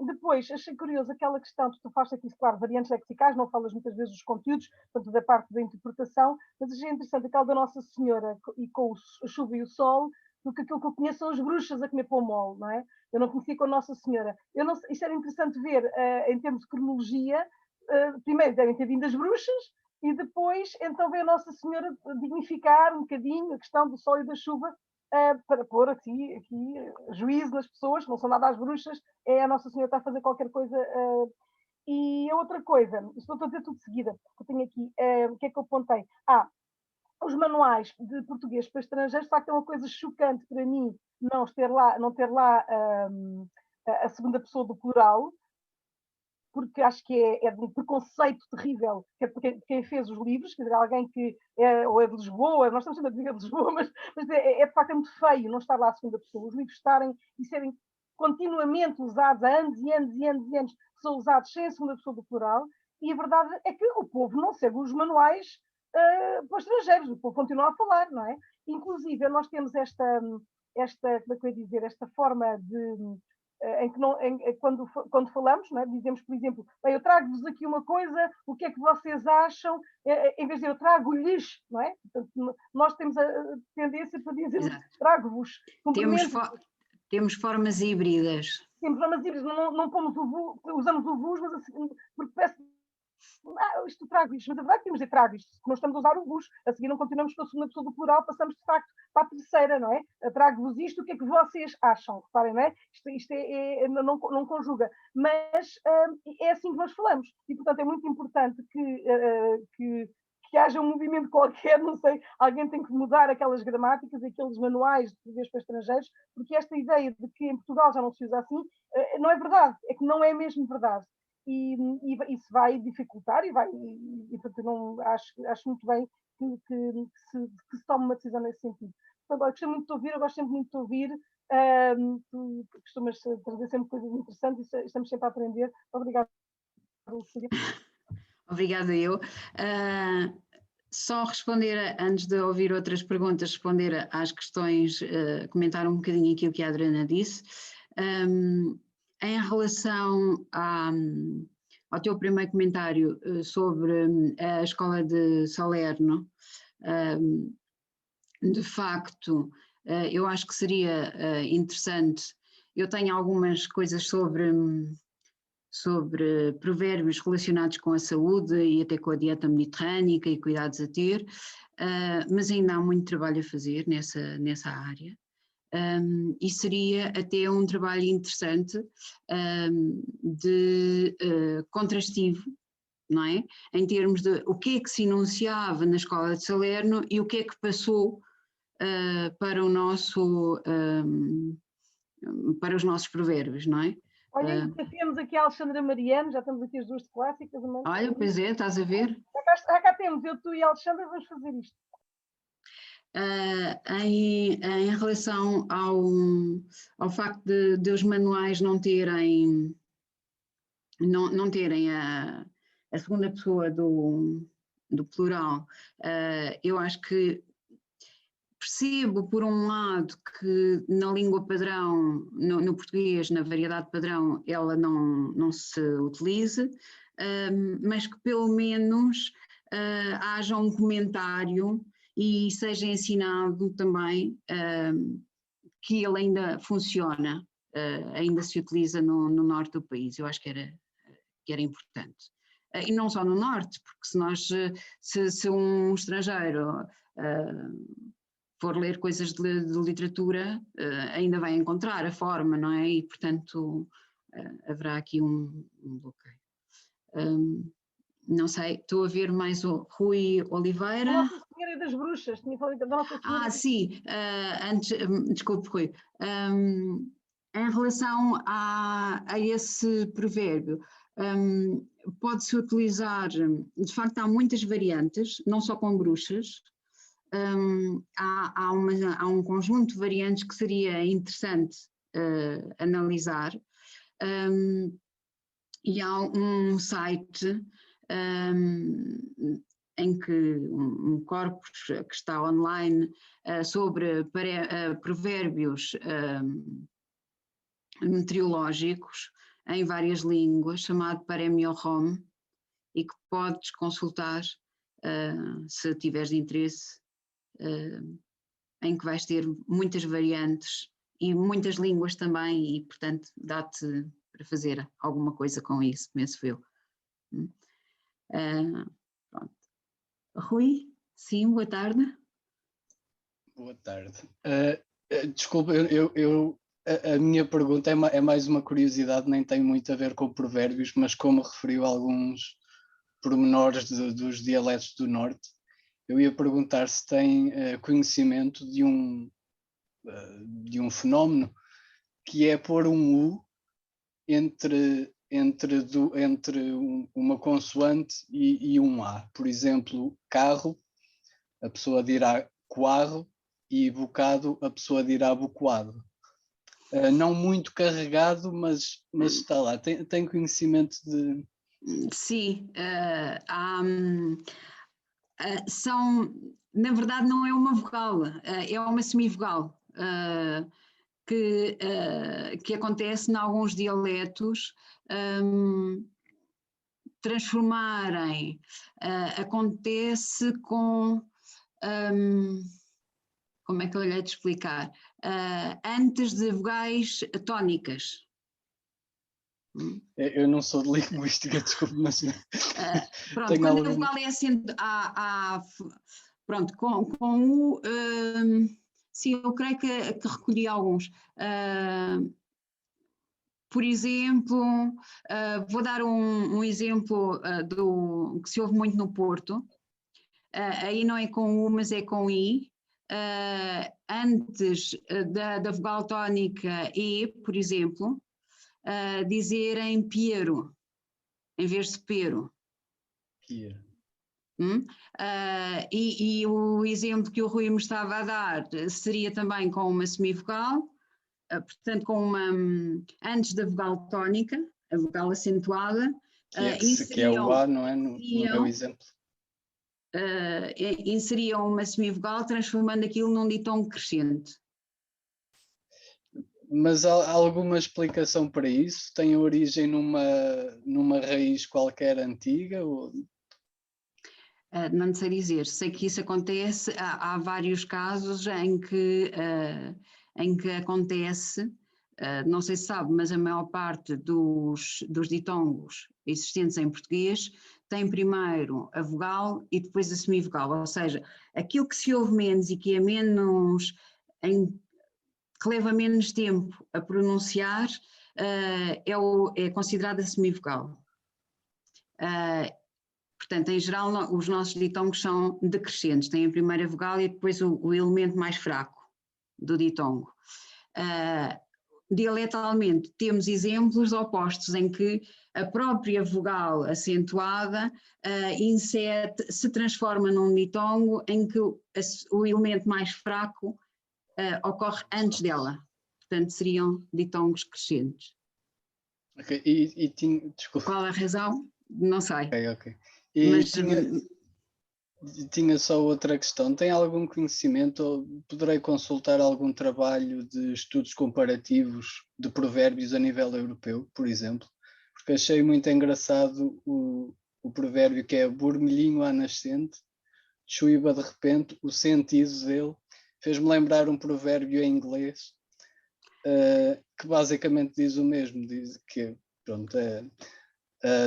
[SPEAKER 3] Depois, achei curioso aquela questão, tu falaste aqui, claro, variantes lexicais, não falas muitas vezes dos conteúdos, portanto, da parte da interpretação, mas achei interessante aquela da Nossa Senhora e com a chuva e o sol, porque aquilo que eu conheço são as bruxas a comer pomol, não é? Eu não conhecia com a Nossa Senhora. Isto era interessante ver, em termos de cronologia, primeiro devem ter vindo as bruxas, e depois, então, veio a Nossa Senhora dignificar um bocadinho a questão do sol e da chuva, para pôr aqui juízo nas pessoas, que não são nada as bruxas, é a Nossa Senhora está a fazer qualquer coisa. E a outra coisa, estou a dizer tudo de seguida, que eu tenho aqui, o que é que eu apontei? Os manuais de português para estrangeiros, de facto, é uma coisa chocante para mim não ter lá a segunda pessoa do plural, porque acho que é de um preconceito terrível, que é porque quem fez os livros, quer dizer, alguém que ou é de Lisboa, nós estamos sempre a dizer de Lisboa, mas de facto é muito feio não estar lá a segunda pessoa, os livros estarem e serem continuamente usados há anos e anos e anos e anos, que são usados sem a segunda pessoa do plural, e a verdade é que o povo não segue os manuais para estrangeiros, o povo continua a falar, não é? Inclusive, nós temos esta como é que eu ia dizer, esta forma de em que quando falamos, não é? Dizemos, por exemplo, eu trago-vos aqui uma coisa, o que é que vocês acham? Em vez de eu trago-lhes, não é? Portanto, nós temos a tendência para dizer trago-vos.
[SPEAKER 2] Temos formas híbridas.
[SPEAKER 3] Temos formas híbridas, não pomos usamos o vos, mas assim, porque parece isto trago isto, mas a verdade é que temos de trago isto, não estamos a usar o vos, a seguir não continuamos com a segunda pessoa do plural, passamos de facto para a terceira, não é? Trago-vos isto, o que é que vocês acham? Reparem, não é? Isto não conjuga, mas é assim que nós falamos, e portanto é muito importante que haja um movimento qualquer, não sei, alguém tem que mudar aquelas gramáticas, aqueles manuais de português para estrangeiros, porque esta ideia de que em Portugal já não se usa assim, não é verdade, é que não é mesmo verdade. E isso vai dificultar e portanto, não, acho muito bem que se tome uma decisão nesse sentido. Portanto, eu gostei muito de te ouvir, eu gosto sempre muito de te ouvir, tu costumas trazer sempre coisas interessantes e estamos sempre a aprender. Obrigada, Lucília.
[SPEAKER 2] Obrigada eu. Só responder, antes de ouvir outras perguntas, responder às questões, comentar um bocadinho aquilo que a Adriana disse. Em relação ao teu primeiro comentário sobre a escola de Salerno, de facto, eu acho que seria interessante. Eu tenho algumas coisas sobre provérbios relacionados com a saúde e até com a dieta mediterrânica e cuidados a ter, mas ainda há muito trabalho a fazer nessa área. E seria até um trabalho interessante de contrastivo, não é? Em termos de o que é que se enunciava na escola de Salerno e o que é que passou para para os nossos provérbios, não é?
[SPEAKER 3] Olha, desafiamos aqui a Alexandra Mariano, já estamos aqui as duas de clássicas.
[SPEAKER 2] Olha, pois é, estás a ver?
[SPEAKER 3] Já cá temos, eu, tu e a Alexandra vamos fazer isto.
[SPEAKER 2] Em relação ao facto de os manuais não terem a segunda pessoa do plural, eu acho que percebo, por um lado, que na língua padrão, no português, na variedade padrão, ela não se utilize, mas que pelo menos haja um comentário e seja ensinado também que ele ainda funciona, ainda se utiliza no norte do país. Eu acho que era importante. E não só no norte, porque se um estrangeiro for ler coisas de literatura, ainda vai encontrar a forma, não é? E, portanto, haverá aqui um bloqueio. Não sei, estou a ver mais o Rui Oliveira.
[SPEAKER 3] A Nossa Senhora das Bruxas, tinha falado da Nossa Senhora.
[SPEAKER 2] Sim, antes, desculpe, Rui. Em relação a esse provérbio, pode-se utilizar, de facto há muitas variantes, não só com bruxas, há um conjunto de variantes que seria interessante analisar, e há um site em que um corpus que está online sobre provérbios meteorológicos em várias línguas, chamado Paremiohom, e que podes consultar se tiveres interesse, em que vais ter muitas variantes e muitas línguas também, e portanto dá-te para fazer alguma coisa com isso, penso eu. Pronto. Rui, sim, boa tarde.
[SPEAKER 4] Boa tarde. Desculpa, a minha pergunta é mais uma curiosidade, nem tem muito a ver com provérbios, mas como referiu alguns pormenores dos dialetos do norte, eu ia perguntar se tem conhecimento de um fenómeno que é pôr um U entre uma consoante e um A. Por exemplo, carro, a pessoa dirá coarro, e bocado, a pessoa dirá bocoado. Não muito carregado, mas está lá. Tem conhecimento de...
[SPEAKER 2] Sim, na verdade não é uma vogal, é uma semivogal, que acontece em alguns dialetos transformarem, acontece com, como é que eu lhe hei de explicar, antes de vogais tónicas.
[SPEAKER 4] Eu não sou de linguística, desculpe, mas...
[SPEAKER 2] Pronto, quando a vogal é assim, pronto, com o... sim, eu creio que recolhi alguns. Por exemplo, vou dar um exemplo que se ouve muito no Porto. Aí não é com U, mas é com I. Antes da vogal tónica E, por exemplo, dizerem Piero, em vez de Pero.
[SPEAKER 4] Piero.
[SPEAKER 2] E o exemplo que o Rui me estava a dar seria também com uma semivogal, portanto com uma, antes da vogal tónica, a vogal acentuada.
[SPEAKER 4] Que é o A, não é? No meu exemplo.
[SPEAKER 2] Inseriam uma semivogal, transformando aquilo num ditongo crescente.
[SPEAKER 4] Mas há alguma explicação para isso? Tem origem numa raiz qualquer antiga? Ou...
[SPEAKER 2] Não sei dizer, sei que isso acontece, há vários casos em que acontece, não sei se sabe, mas a maior parte dos ditongos existentes em português tem primeiro a vogal e depois a semivogal, ou seja, aquilo que se ouve menos e que é menos, que leva menos tempo a pronunciar, é considerada semivogal. Portanto, em geral, os nossos ditongos são decrescentes, têm a primeira vogal e depois o elemento mais fraco do ditongo. Dialetalmente, temos exemplos opostos em que a própria vogal acentuada se transforma num ditongo em que o elemento mais fraco ocorre antes dela. Portanto, seriam ditongos crescentes.
[SPEAKER 4] Ok, desculpa.
[SPEAKER 2] Qual a razão? Não sei.
[SPEAKER 4] Ok.
[SPEAKER 2] Mas
[SPEAKER 4] tinha só outra questão. Tem algum conhecimento ou poderei consultar algum trabalho de estudos comparativos de provérbios a nível europeu, por exemplo? Porque achei muito engraçado o provérbio que é burmelhinho à nascente, chuíba de repente, o sentido dele fez-me lembrar um provérbio em inglês que basicamente diz o mesmo, diz que pronto,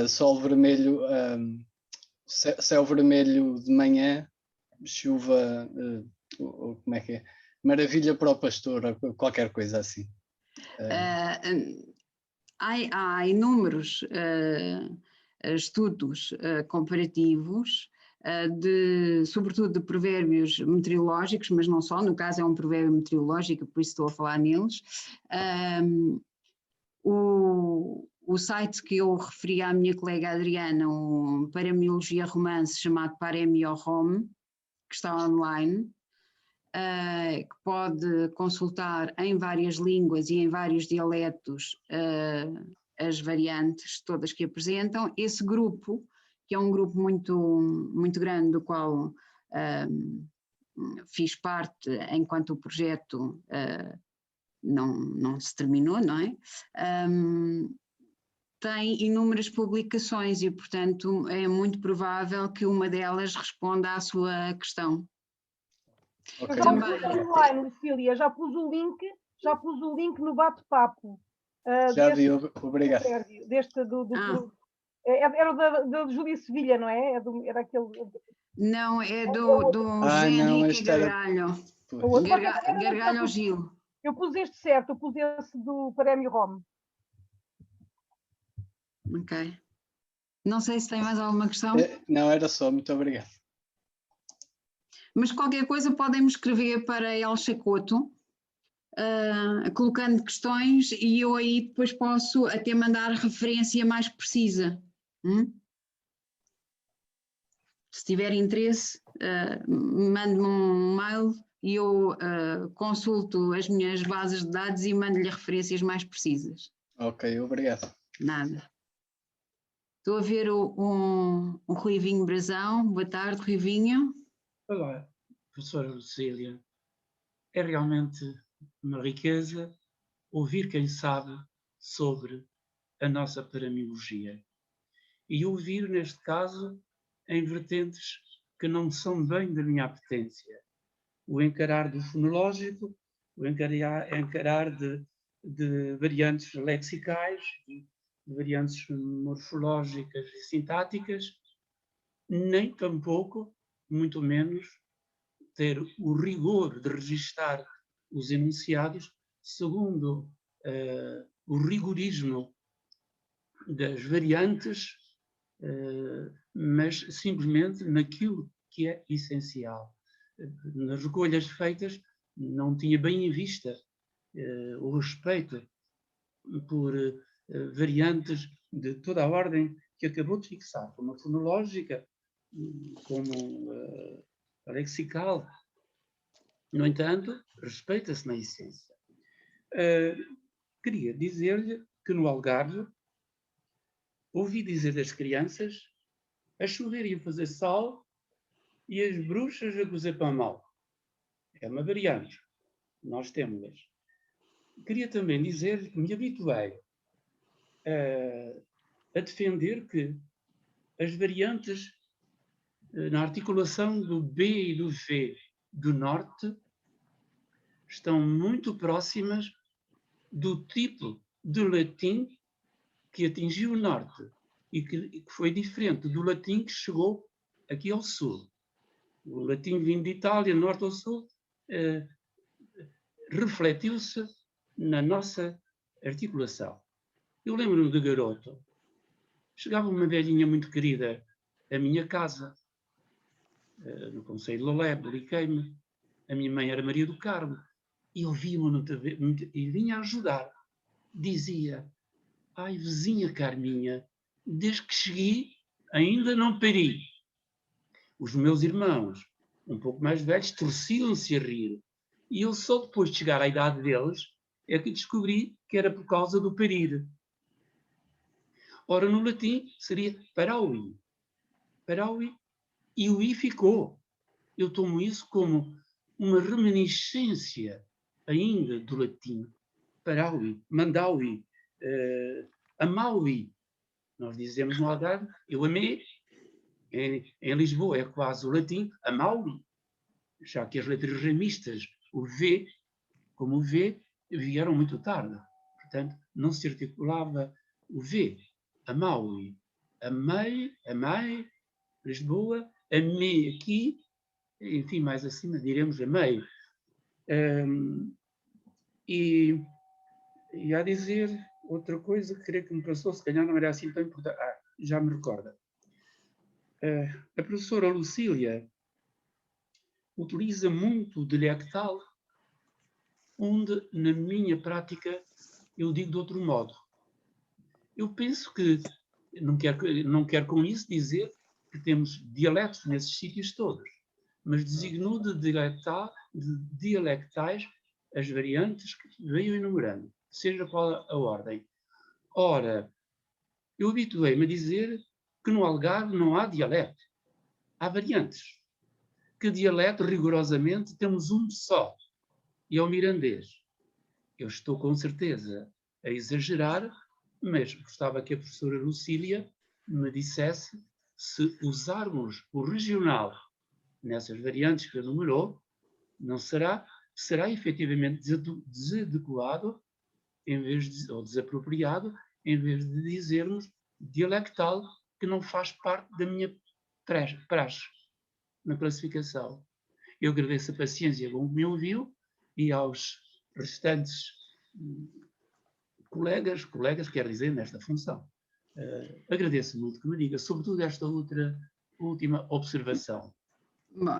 [SPEAKER 4] sol vermelho, céu vermelho de manhã, chuva, como é que é? Maravilha para o pastor, ou qualquer coisa assim.
[SPEAKER 2] Há inúmeros estudos comparativos, sobretudo de provérbios meteorológicos, mas não só, no caso é um provérbio meteorológico, por isso estou a falar neles. O site que eu referi à minha colega Adriana, um Paremiologia Romance chamado Paremio Home, que está online, que pode consultar em várias línguas e em vários dialetos as variantes todas que apresentam. Esse grupo, que é um grupo muito grande, do qual fiz parte enquanto o projeto não se terminou, não é? Tem inúmeras publicações e, portanto, é muito provável que uma delas responda à sua questão.
[SPEAKER 3] Okay. Já pus online, Lucília, já pus o link no bate-papo.
[SPEAKER 4] Já vi, obrigado.
[SPEAKER 3] Era da Júlia Sevilha, não é? Era aquele...
[SPEAKER 2] Não, é do José Henrique Gargalho. Gargalho Gil.
[SPEAKER 3] Eu pus este certo, eu pus esse do Paremio Home.
[SPEAKER 2] Ok. Não sei se tem mais alguma questão.
[SPEAKER 4] Não, era só, muito obrigado.
[SPEAKER 2] Mas qualquer coisa podem-me escrever para El Chacoto, colocando questões, e eu aí depois posso até mandar referência mais precisa. Se tiver interesse, mande-me um mail e eu consulto as minhas bases de dados e mando-lhe referências mais precisas.
[SPEAKER 4] Ok, obrigado.
[SPEAKER 2] Nada. Estou a ver um Ruivinho Brazão. Boa tarde, Ruivinho.
[SPEAKER 5] Olá, professora Lucília. É realmente uma riqueza ouvir quem sabe sobre a nossa paremiologia. E ouvir, neste caso, em vertentes que não são bem da minha apetência. O encarar do fonológico, o encarar de variantes lexicais, de variantes morfológicas e sintáticas, nem tampouco, muito menos, ter o rigor de registar os enunciados segundo o rigorismo das variantes, mas simplesmente naquilo que é essencial. Nas recolhas feitas, não tinha bem em vista o respeito por variantes de toda a ordem que acabou de fixar, como a fonológica, como a lexical. No entanto, respeita-se na essência. Queria dizer-lhe que no Algarve ouvi dizer das crianças a chover e a fazer sol e as bruxas a cozer pão mal. É uma variante. Nós temos-las. Queria também dizer-lhe que me habituei a defender que as variantes na articulação do B e do V do norte estão muito próximas do tipo de latim que atingiu o norte e que foi diferente do latim que chegou aqui ao sul. O latim vindo de Itália, norte ao sul, refletiu-se na nossa articulação. Eu lembro-me de garoto. Chegava uma velhinha muito querida à minha casa, no Conselho de Lolé, Boliqueime. A minha mãe era Maria do Carmo. E eu via-me e vinha ajudar. Dizia: ai, vizinha Carminha, desde que cheguei ainda não pari. Os meus irmãos, um pouco mais velhos, torciam-se a rir. E eu só depois de chegar à idade deles é que descobri que era por causa do parir. Ora, no latim seria paraui. Paraui E o I ficou. Eu tomo isso como uma reminiscência ainda do latim. Paraui, mandaui, amaui. Nós dizemos no Algarve, eu amei. Em Lisboa é quase o latim, amaui. Já que as letras remistas, o V, como o V, vieram muito tarde. Portanto, não se articulava o V. Amaui. Amei, amei, Lisboa, amei aqui, enfim, mais acima diremos amei. E a dizer outra coisa que creio que me passou, se calhar não era assim tão importante. Já me recorda. A professora Lucília utiliza muito o dialectal, onde, na minha prática, eu digo de outro modo. Eu penso que, não quero com isso dizer que temos dialetos nesses sítios todos, mas designou de dialectais as variantes que veio enumerando, seja qual a ordem. Ora, eu habituei-me a dizer que no Algarve não há dialeto, há variantes. Que dialeto, rigorosamente, temos um só, e é o mirandês. Eu estou com certeza a exagerar, mas gostava que a professora Lucília me dissesse se usarmos o regional nessas variantes que enumerou, não será efetivamente desadequado ou desapropriado, em vez de dizermos dialectal, que não faz parte da minha praxe na classificação. Eu agradeço a paciência com que me ouviu e aos restantes colegas, quer dizer, nesta função. Agradeço muito que me diga, sobretudo esta última observação.
[SPEAKER 2] Bom,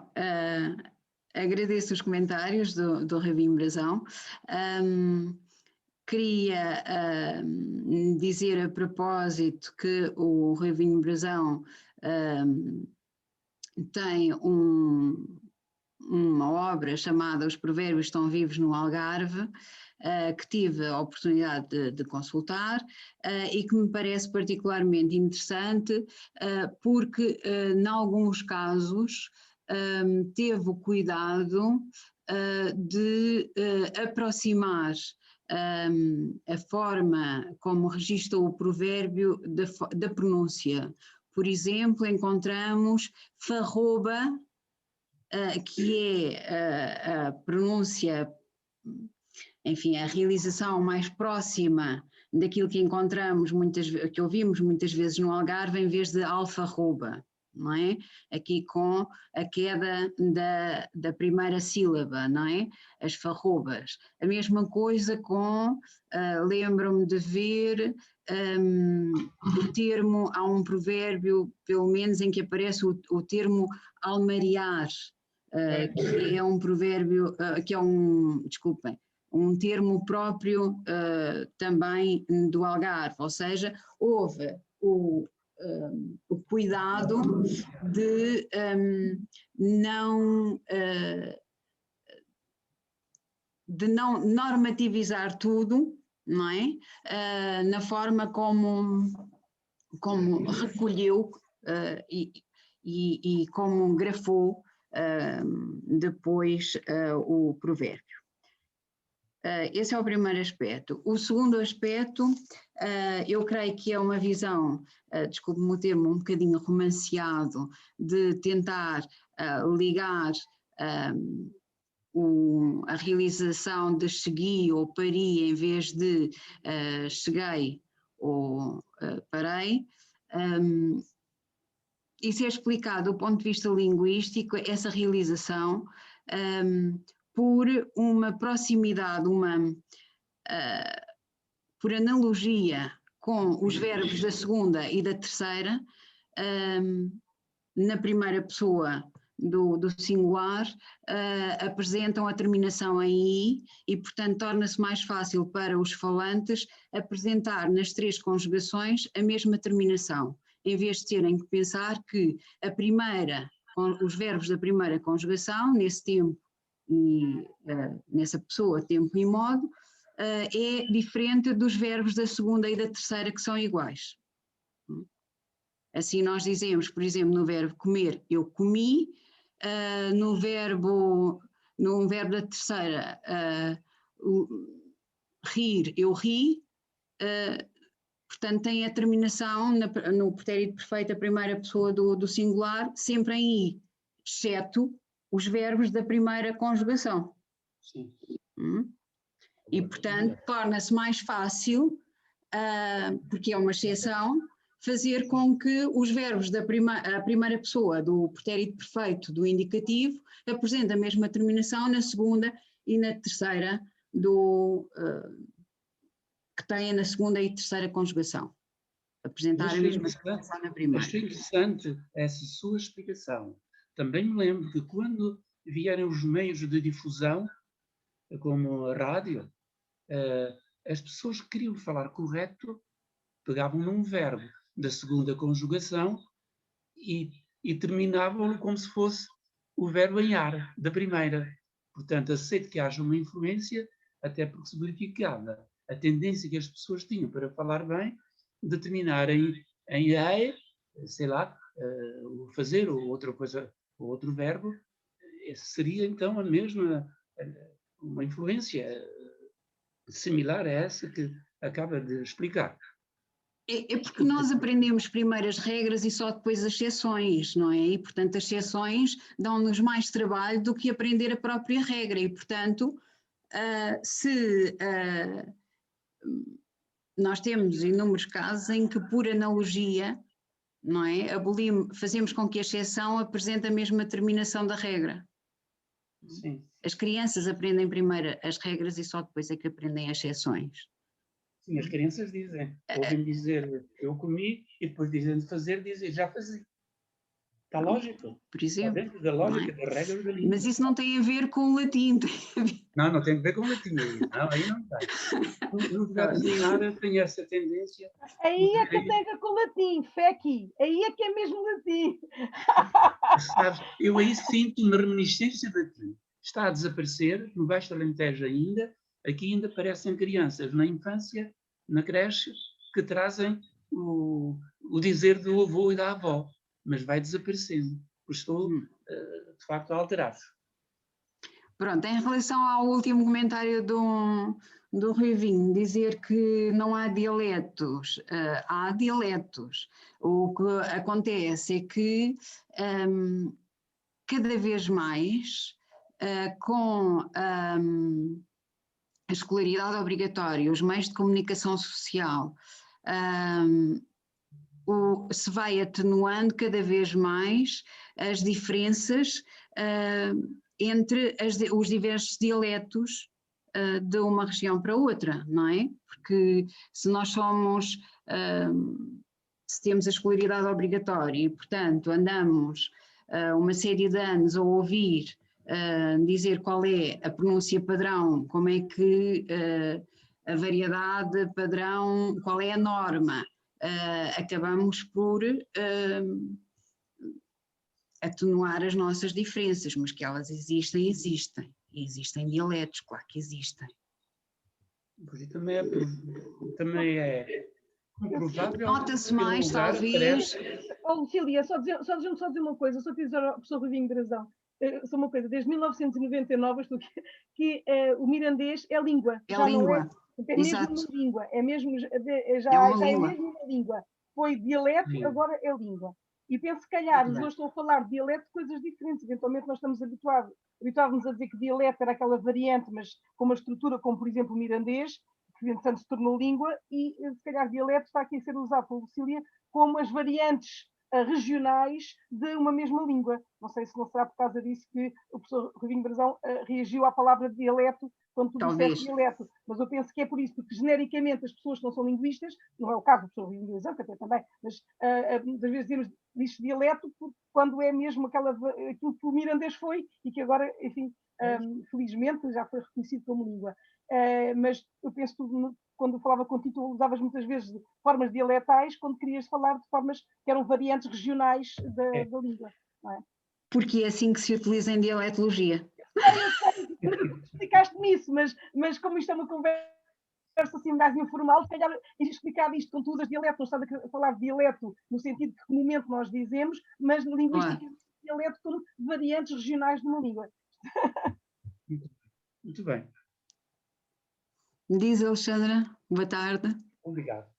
[SPEAKER 2] agradeço os comentários do Rabinho Brazão. Queria dizer a propósito que o Rabinho Brazão tem uma obra chamada Os Provérbios Estão Vivos no Algarve, que tive a oportunidade de consultar e que me parece particularmente interessante porque, em alguns casos, teve o cuidado de aproximar a forma como registra o provérbio da pronúncia. Por exemplo, encontramos farroba, que é a pronúncia, enfim, a realização mais próxima daquilo que encontramos, que ouvimos muitas vezes no Algarve, em vez de alfarroba, não é? Aqui com a queda da primeira sílaba, não é? As farrobas. A mesma coisa com, lembro-me de ver o termo, há um provérbio, pelo menos, em que aparece o termo almariar, que é um provérbio, que é desculpem, um termo próprio também do Algarve, ou seja, houve o cuidado de não normativizar tudo, não é? Na forma como recolheu e como grafou depois o provérbio. Esse é o primeiro aspecto. O segundo aspecto, eu creio que é uma visão, desculpe-me o termo, um bocadinho romanceado, de tentar ligar a realização de cheguei ou pari em vez de cheguei ou parei. Isso é explicado do ponto de vista linguístico, essa realização, por uma proximidade, por analogia com os verbos da segunda e da terceira, na primeira pessoa do singular, apresentam a terminação em i e, portanto, torna-se mais fácil para os falantes apresentar nas três conjugações a mesma terminação, em vez de terem que pensar que os verbos da primeira conjugação, nesse tempo e nessa pessoa, tempo e modo, é diferente dos verbos da segunda e da terceira, que são iguais. Assim nós dizemos, por exemplo, no verbo comer, eu comi, no verbo da terceira, rir, eu ri, portanto tem a terminação no pretérito perfeito, a primeira pessoa do singular, sempre em i, exceto os verbos da primeira conjugação.
[SPEAKER 5] Sim.
[SPEAKER 2] E, portanto, torna-se mais fácil, porque é uma exceção, fazer com que os verbos da primeira pessoa do pretérito perfeito do indicativo apresentem a mesma terminação na segunda e na terceira que têm na segunda e terceira conjugação. Apresentar a mesma terminação na primeira.
[SPEAKER 5] Achei interessante essa sua explicação. Também me lembro que quando vieram os meios de difusão, como a rádio, as pessoas que queriam falar correto pegavam num verbo da segunda conjugação e terminavam como se fosse o verbo em ar da primeira. Portanto, aceito que haja uma influência, até porque se verificava a tendência que as pessoas tinham para falar bem, de terminar em ei, sei lá, o fazer ou outra coisa, ou outro verbo, seria então a mesma, uma influência similar a essa que acaba de explicar.
[SPEAKER 2] É porque nós aprendemos primeiro as regras e só depois as exceções, não é? E, portanto, as exceções dão-nos mais trabalho do que aprender a própria regra. E, portanto, nós temos inúmeros casos em que, por analogia, não é? Fazemos com que a exceção apresente a mesma terminação da regra.
[SPEAKER 5] Sim.
[SPEAKER 2] As crianças aprendem primeiro as regras e só depois é que aprendem as exceções.
[SPEAKER 5] Sim, as crianças dizem, ouvem dizer eu comi e depois dizem de fazer, dizem já fazia. Está lógico.
[SPEAKER 2] Por exemplo.
[SPEAKER 5] Está dentro da lógica, da regra da língua.
[SPEAKER 2] Mas isso não tem a ver com o latim.
[SPEAKER 5] Não tem a ver com o latim. Não, aí não tem. No verbo desenhar tem essa tendência.
[SPEAKER 3] Aí é que tem a ver com o latim, fequi. Aí é que é mesmo latim.
[SPEAKER 5] Sabes, eu aí sinto uma reminiscência daqui. Está a desaparecer, no Baixo Alentejo ainda, aqui ainda parecem crianças na infância, na creche, que trazem o dizer do avô e da avó, mas vai desaparecendo. Estou, de facto, a alterar-se.
[SPEAKER 2] Pronto, em relação ao último comentário do Rui Vinho, dizer que não há dialetos, há dialetos. O que acontece é que cada vez mais, com a escolaridade obrigatória, os meios de comunicação social, se vai atenuando cada vez mais as diferenças entre os diversos dialetos de uma região para outra, não é? Porque se nós se temos a escolaridade obrigatória e, portanto, andamos uma série de anos a ouvir dizer qual é a pronúncia padrão, como é que a variedade padrão, qual é a norma, acabamos por atenuar as nossas diferenças, mas que elas existem. E existem dialetos, claro que existem.
[SPEAKER 5] Pois também é comprovável.
[SPEAKER 2] Nota-se mais, talvez.
[SPEAKER 3] Lucília, deixa-me só dizer uma coisa, só te dizer ao professor Rui Vinho de razão. Só uma coisa, desde 1999 que o mirandês é língua.
[SPEAKER 2] É língua.
[SPEAKER 3] É mesmo uma língua. É mesmo, já é mesmo uma língua. Foi dialeto, agora é língua. E penso que, se calhar, os dois estão a falar de dialeto de coisas diferentes. Eventualmente nós estamos habituados a dizer que dialeto era aquela variante, mas com uma estrutura como, por exemplo, o mirandês, que entretanto se tornou língua, e se calhar dialeto está aqui a ser usado pela Lucília como as variantes regionais de uma mesma língua. Não sei se não será por causa disso que o professor Rui Vinho Brazão reagiu à palavra dialeto quando tu disseste dialeto. Mas eu penso que é por isso, porque genericamente as pessoas que não são linguistas, não é o caso do professor Rui Vinho Brazão, que até também, mas muitas vezes diz dialeto quando é mesmo aquilo que o mirandês foi e que agora, enfim, felizmente já foi reconhecido como língua. Mas eu penso que quando eu falava contigo, tu usavas muitas vezes formas dialetais quando querias falar de formas que eram variantes regionais da língua. Não é?
[SPEAKER 2] Porque é assim que se utiliza em dialetologia.
[SPEAKER 3] Eu sei, explicaste-me isso, mas como isto é uma conversa conversa assim mais informal, se calhar explicar isto com todas as dialetos, não estava a falar de dialeto no sentido de que momento nós dizemos, mas linguística de dialeto como variantes regionais de uma língua.
[SPEAKER 5] Muito bem.
[SPEAKER 2] Diz, Alexandra, boa tarde.
[SPEAKER 5] Obrigado.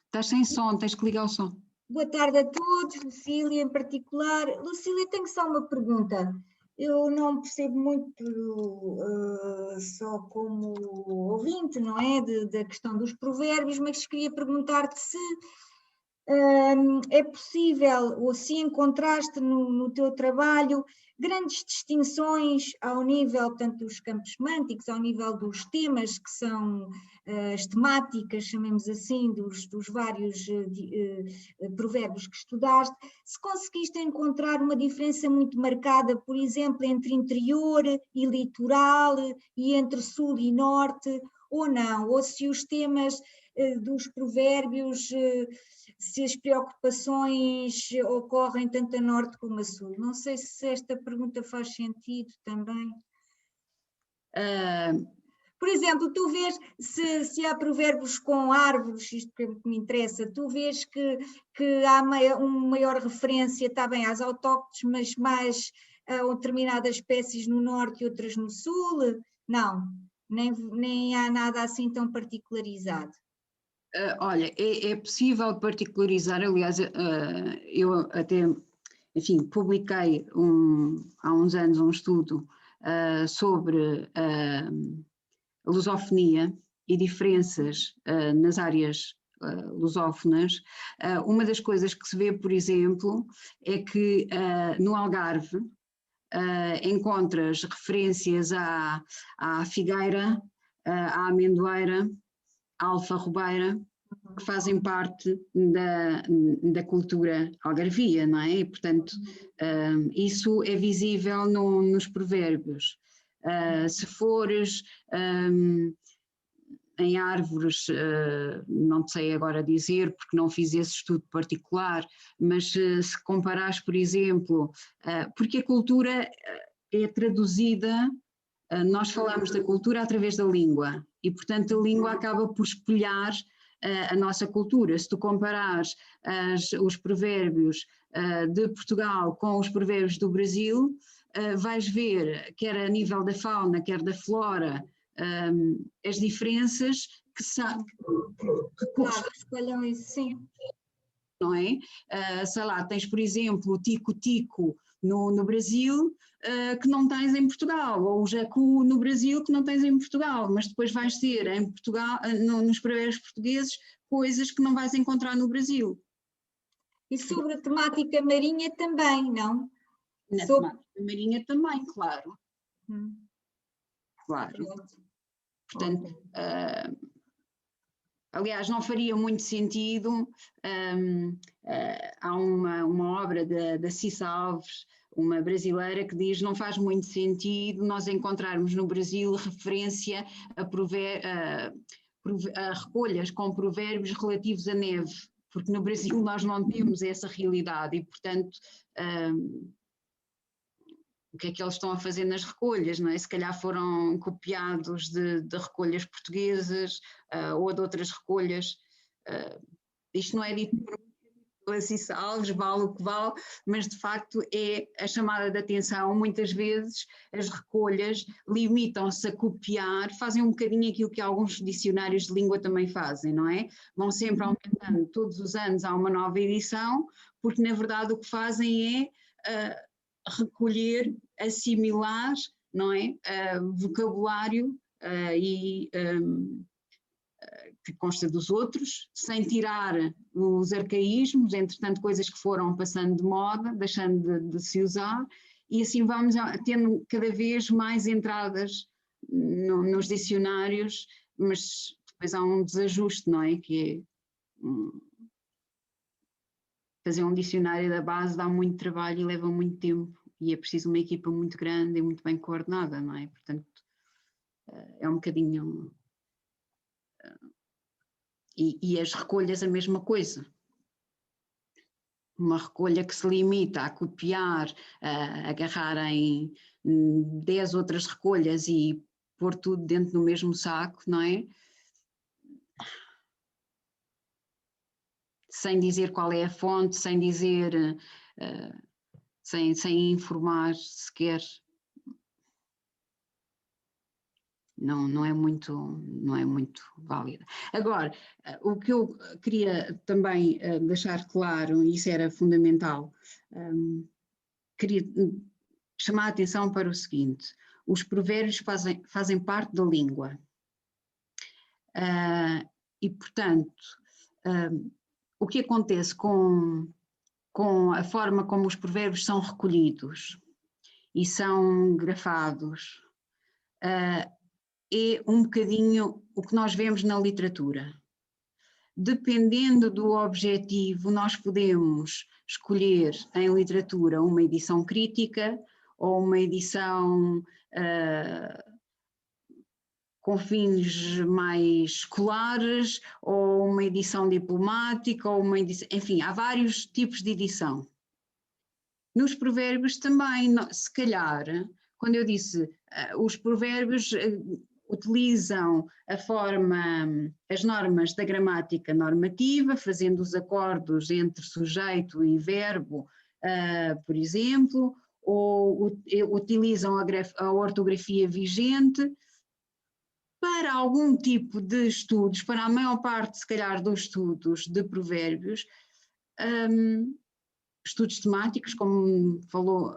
[SPEAKER 2] Estás sem som, tens que ligar o som.
[SPEAKER 6] Boa tarde a todos, Lucília em particular. Lucília, tenho só uma pergunta. Eu não percebo muito só como ouvinte, não é? Da questão dos provérbios, mas queria perguntar-te se é possível, ou se encontraste no teu trabalho, grandes distinções ao nível, tanto dos campos semânticos, ao nível dos temas que são as temáticas, chamemos assim, dos vários provérbios que estudaste, se conseguiste encontrar uma diferença muito marcada, por exemplo, entre interior e litoral, e entre sul e norte, ou não, ou se os temas dos provérbios, se as preocupações ocorrem tanto a norte como a sul. Não sei se esta pergunta faz sentido também. Por exemplo, tu vês, se há provérbios com árvores, isto que me interessa, tu vês que há uma maior referência, está bem, às autóctones, mas mais a determinadas espécies no norte e outras no sul? Não, nem há nada assim tão particularizado.
[SPEAKER 2] Olha, é possível particularizar, aliás, eu até, enfim, publiquei há uns anos um estudo sobre a lusofonia e diferenças nas áreas lusófonas. Uma das coisas que se vê, por exemplo, é que no Algarve encontras referências à figueira, à amendoeira, alfarrobeira, que fazem parte da cultura algarvia, não é? E, portanto, isso é visível nos provérbios. Se fores em árvores, não sei agora dizer, porque não fiz esse estudo particular, mas se comparares, por exemplo, porque a cultura é traduzida. Nós falamos da cultura através da língua e, portanto, a língua acaba por espelhar a nossa cultura. Se tu comparares os provérbios de Portugal com os provérbios do Brasil, vais ver, quer a nível da fauna, quer da flora, as diferenças que
[SPEAKER 6] espalham isso, sim.
[SPEAKER 2] Não é? Sei lá, tens, por exemplo, o tico-tico no Brasil, que não tens em Portugal, ou o jacu no Brasil que não tens em Portugal, mas depois vais ter em Portugal, nos provérbios portugueses, coisas que não vais encontrar no Brasil.
[SPEAKER 6] E sobre a temática marinha também, não?
[SPEAKER 2] Na temática marinha também, claro. Claro. Portanto, aliás, não faria muito sentido, há uma obra da Cissa Alves, uma brasileira, que diz: não faz muito sentido nós encontrarmos no Brasil referência a recolhas com provérbios relativos à neve, porque no Brasil nós não temos essa realidade e, portanto, o que é que eles estão a fazer nas recolhas, não é? Se calhar foram copiados de recolhas portuguesas ou de outras recolhas. Isto não é dito por Cissa Alves, vale o que vale, mas de facto é a chamada de atenção. Muitas vezes as recolhas limitam-se a copiar, fazem um bocadinho aquilo que alguns dicionários de língua também fazem, não é? Vão sempre aumentando, todos os anos há uma nova edição, porque na verdade o que fazem é recolher, assimilar, não é? Vocabulário que consta dos outros, sem tirar os arcaísmos, entretanto coisas que foram passando de moda, deixando de se usar, e assim vamos tendo cada vez mais entradas nos dicionários, mas depois há um desajuste, não é? Que é fazer um dicionário da base dá muito trabalho e leva muito tempo, e é preciso uma equipa muito grande e muito bem coordenada, não é? Portanto, é um bocadinho... E as recolhas a mesma coisa. Uma recolha que se limita a copiar, a agarrar em 10 outras recolhas e pôr tudo dentro do mesmo saco, não é? Sem dizer qual é a fonte, sem dizer, sem informar sequer. Não é muito válida. Agora, o que eu queria também deixar claro, e isso era fundamental, queria chamar a atenção para o seguinte: os provérbios fazem parte da língua. E, portanto, o que acontece com a forma como os provérbios são recolhidos e são grafados, é um bocadinho o que nós vemos na literatura. Dependendo do objetivo, nós podemos escolher em literatura uma edição crítica ou uma edição com fins mais escolares, ou uma edição diplomática, ou uma edição, enfim, há vários tipos de edição. Nos provérbios também, se calhar, quando eu disse os provérbios utilizam as normas da gramática normativa, fazendo os acordos entre sujeito e verbo, por exemplo, ou utilizam a ortografia vigente. Para algum tipo de estudos, para a maior parte, se calhar, dos estudos de provérbios, estudos temáticos, como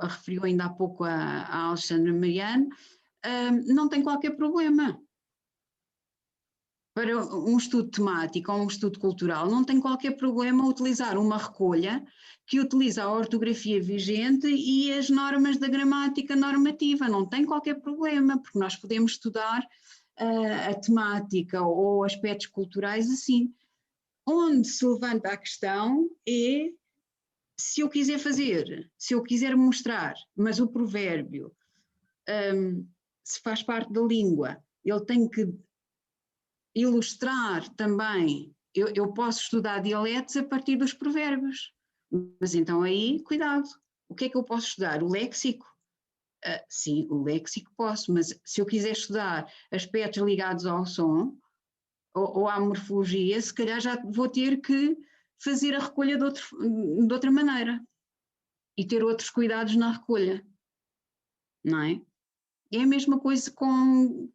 [SPEAKER 2] referiu ainda há pouco a Alexandra Mariano, não tem qualquer problema. Para um estudo temático ou um estudo cultural, não tem qualquer problema utilizar uma recolha que utiliza a ortografia vigente e as normas da gramática normativa, não tem qualquer problema, porque nós podemos estudar a temática ou aspectos culturais assim. Onde se levanta a questão é se eu quiser mostrar, mas o provérbio se faz parte da língua, ele tem que ilustrar também. Eu posso estudar dialetos a partir dos provérbios, mas então aí, cuidado, o que é que eu posso estudar? O léxico? Sim, o léxico posso, mas se eu quiser estudar aspectos ligados ao som ou à morfologia, se calhar já vou ter que fazer a recolha de outra maneira e ter outros cuidados na recolha, não é? É a mesma coisa com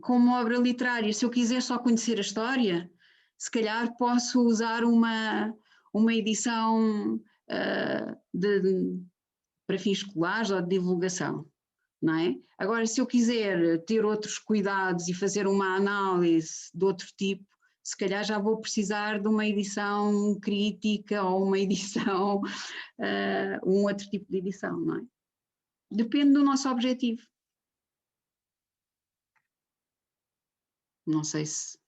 [SPEAKER 2] uma obra literária. Se eu quiser só conhecer a história, se calhar posso usar uma edição para fins escolares ou de divulgação, não é? Agora, se eu quiser ter outros cuidados e fazer uma análise de outro tipo, se calhar já vou precisar de uma edição crítica ou uma edição, um outro tipo de edição, não é? Depende do nosso objetivo. Não sei se...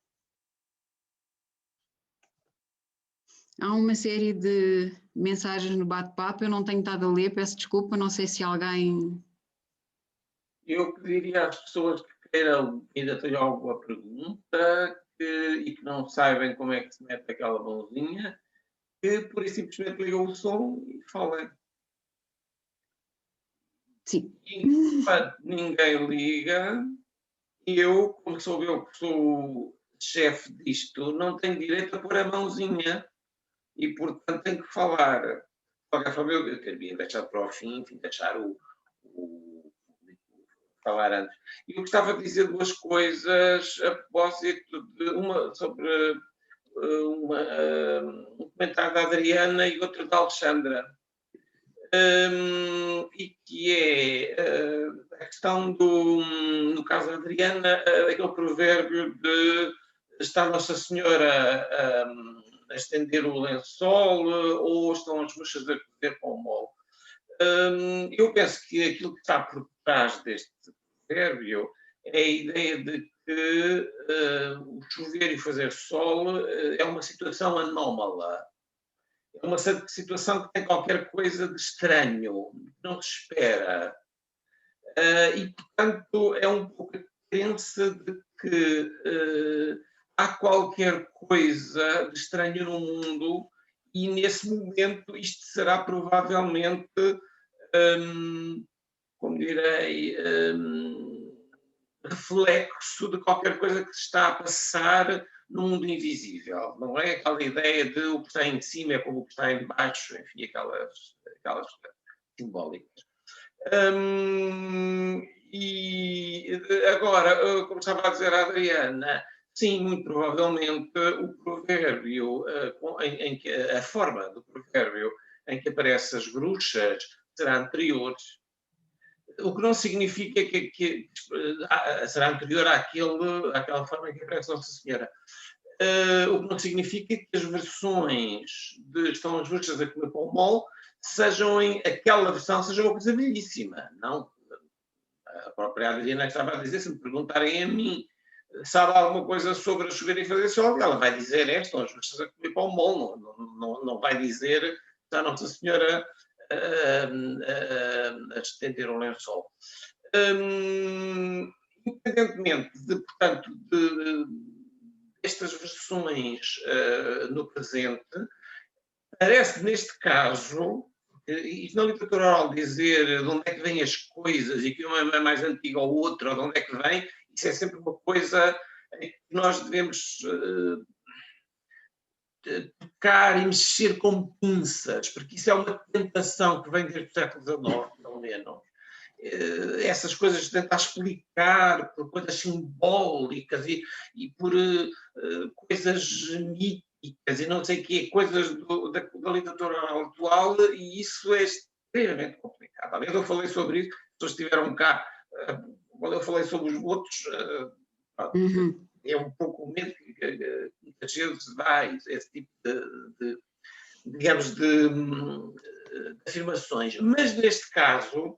[SPEAKER 2] Há uma série de mensagens no bate-papo, eu não tenho estado a ler, peço desculpa, não sei se alguém...
[SPEAKER 1] Eu pediria às pessoas que queiram, ainda tenham alguma pergunta e que não saibam como é que se mete aquela mãozinha, que por isso simplesmente ligam o som e falem.
[SPEAKER 2] Sim.
[SPEAKER 1] Enquanto ninguém liga, eu, como sou eu que sou chefe disto, não tenho direito a pôr a mãozinha e, portanto, tenho que falar. De qualquer forma, eu queria deixar para o fim, enfim, deixar o falar antes. E eu gostava de dizer duas coisas a propósito de uma sobre um comentário da Adriana e outro da Alexandra. E que é a questão no caso da Adriana, aquele provérbio de está Nossa Senhora a estender o lençol ou estão as bruxas a cozer com o mole. Eu penso que aquilo que está por trás deste provérbio é a ideia de que o chover e fazer sol é uma situação anómala. É uma situação que tem qualquer coisa de estranho, não se espera. E, portanto, é um pouco a crença de que há qualquer coisa de estranho no mundo e, nesse momento, isto será provavelmente, como direi, reflexo de qualquer coisa que se está a passar no mundo invisível. Não é aquela ideia de o que está em cima é como o que está em baixo, enfim, aquelas simbólicas. E agora, como estava a dizer a Adriana, sim, muito provavelmente o provérbio, em que a forma do provérbio em que aparecem as bruxas será anterior, o que não significa que será anterior àquela forma em que aparece Nossa Senhora. O que não significa que as versões de Estão as Bruxas a Comer Pão Mole aquela versão seja uma coisa belíssima. Não. A própria Adriana estava a dizer, se me perguntarem a mim, sabe alguma coisa sobre a chover e fazer sol, ela vai dizer Estão as Bruxas a Comer Pão Mole, não vai dizer está Nossa Senhora a estender um lençol. Independentemente portanto, destas versões no presente, parece que neste caso, e na literatura oral dizer de onde é que vêm as coisas e que uma é mais antiga ou outra, ou de onde é que vem, isso é sempre uma coisa em que nós devemos tocar e mexer com pinças, porque isso é uma tentação que vem desde o século XIX, pelo menos. Essas coisas de tentar explicar por coisas simbólicas e por coisas míticas e não sei o quê, coisas da literatura atual, e isso é extremamente complicado. Aliás, eu falei sobre isso, as pessoas estiveram cá, quando eu falei sobre os votos, é um pouco o medo que muitas vezes dá esse tipo digamos, de afirmações. Mas, neste caso,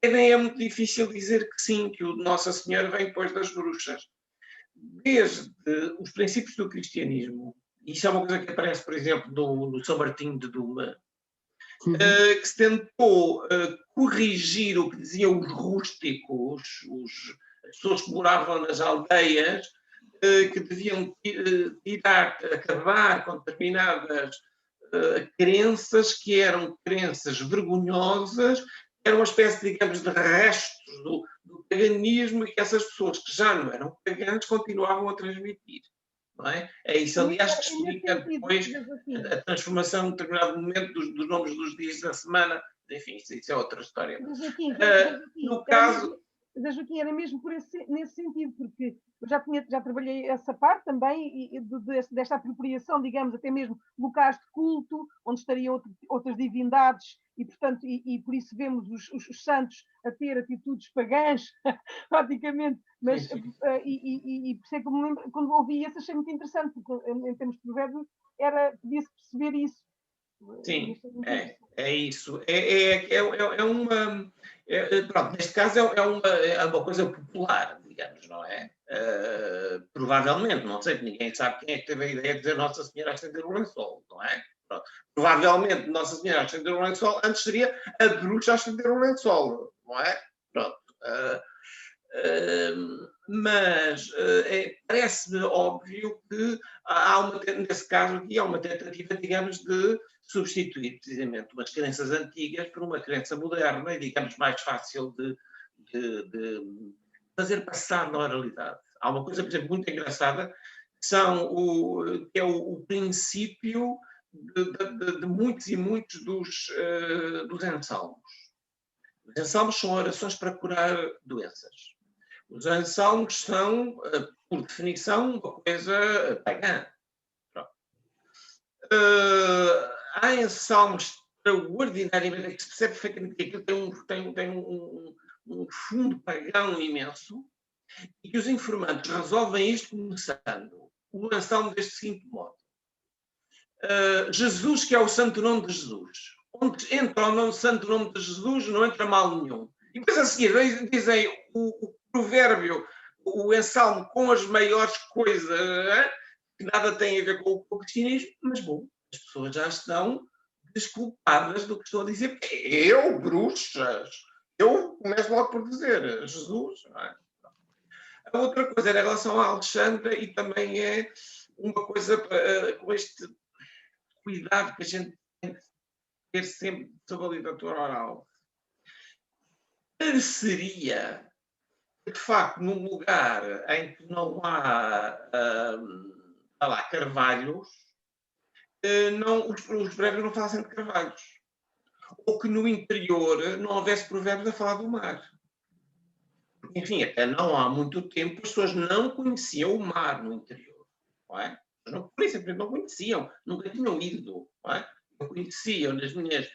[SPEAKER 1] também é muito difícil dizer que sim, que o Nossa Senhora vem depois das bruxas. Desde os princípios do cristianismo, e isso é uma coisa que aparece, por exemplo, no São Martinho de Duma, que se tentou corrigir o que diziam os rústicos, as pessoas que moravam nas aldeias, que deviam acabar com determinadas crenças que eram crenças vergonhosas, era uma espécie, digamos, de restos do paganismo, e que essas pessoas que já não eram pagãs continuavam a transmitir. Não é? É isso, aliás, que explica depois a transformação em determinado momento dos nomes dos dias da semana. Enfim, isso é outra história.
[SPEAKER 3] No
[SPEAKER 1] caso...
[SPEAKER 3] Joaquim, era mesmo nesse sentido, porque eu já trabalhei essa parte também desta apropriação, digamos, até mesmo locais de culto, onde estariam outras divindades, e portanto, e por isso vemos os santos a ter atitudes pagãs, praticamente, mas por isso é que eu me lembro, quando ouvi isso achei muito interessante, porque em termos de provérbio podia-se perceber isso.
[SPEAKER 1] Sim, é isso. Pronto, neste caso é uma coisa popular, digamos, não é? Provavelmente, não sei, ninguém sabe quem é que teve a ideia de dizer Nossa Senhora a estender o lençol, não é? Pronto. Provavelmente Nossa Senhora a estender o lençol antes seria a bruxa a estender o lençol, não é? Pronto. Mas parece-me óbvio que nesse caso aqui há uma tentativa, digamos, de substituir precisamente umas crenças antigas por uma crença moderna e, digamos, mais fácil de fazer passar na oralidade. Há uma coisa, por exemplo, muito engraçada, que é o princípio de muitos e muitos dos ensalmos. Os ensalmos são orações para curar doenças. Os ensalmos são, por definição, uma coisa pagã. Há ensalmos extraordinariamente que se percebe perfeitamente que aquilo tem um fundo pagão imenso, e que os informantes resolvem isto começando o ensalmo deste seguinte modo. Jesus, que é o santo nome de Jesus. Onde entra o santo nome de Jesus, não entra mal nenhum. E depois a seguir dizem o provérbio, o ensalmo com as maiores coisas, que nada tem a ver com o cristianismo, mas bom, as pessoas já estão desculpadas do que estou a dizer. Eu, bruxas, eu começo logo por dizer Jesus. Não é? A outra coisa era em relação à Alexandra, e também é uma coisa com este cuidado que a gente tem que ter sempre sobre a literatura oral. Pareceria de facto, num lugar em que não há, carvalhos, não, os provérbios não falam sempre de carvalhos. Ou que no interior não houvesse provérbios a falar do mar. Enfim, até não há muito tempo as pessoas não conheciam o mar no interior. Não é? Por isso, não conheciam, nunca tinham ido. Não é? Eu conhecia nas minhas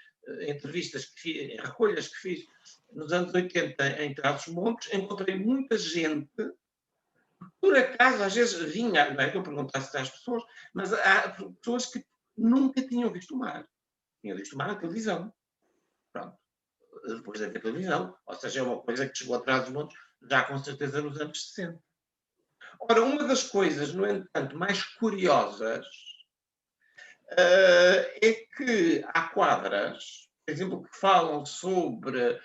[SPEAKER 1] entrevistas que fiz, recolhas que fiz nos anos 80 em Trás-os-Montes, encontrei muita gente, por acaso, às vezes vinha, não é que eu perguntasse às pessoas, mas há pessoas que nunca tinham visto o mar. Tinham visto o mar na televisão. Pronto. Depois da televisão, ou seja, é uma coisa que chegou atrás dos montes já com certeza nos anos 60. Ora, uma das coisas, no entanto, mais curiosas é que há quadras, por exemplo, que falam sobre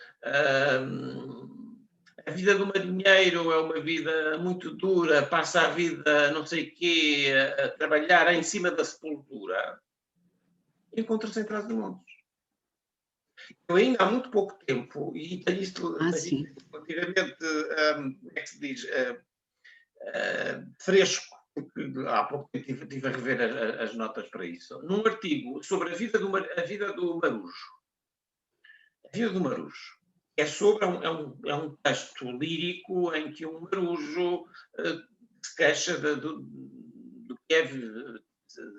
[SPEAKER 1] a vida do marinheiro é uma vida muito dura, passa a vida não sei quê, a trabalhar em cima da sepultura, encontra-se em Trás-os-Montes. Eu ainda há muito pouco tempo, e tenho isto relativamente, como é que se diz, fresco, porque há pouco tempo estive a rever as notas para isso, num artigo sobre a vida do Marujo. A vida do Marujo. É sobre, é um texto lírico em que um marujo se queixa do que é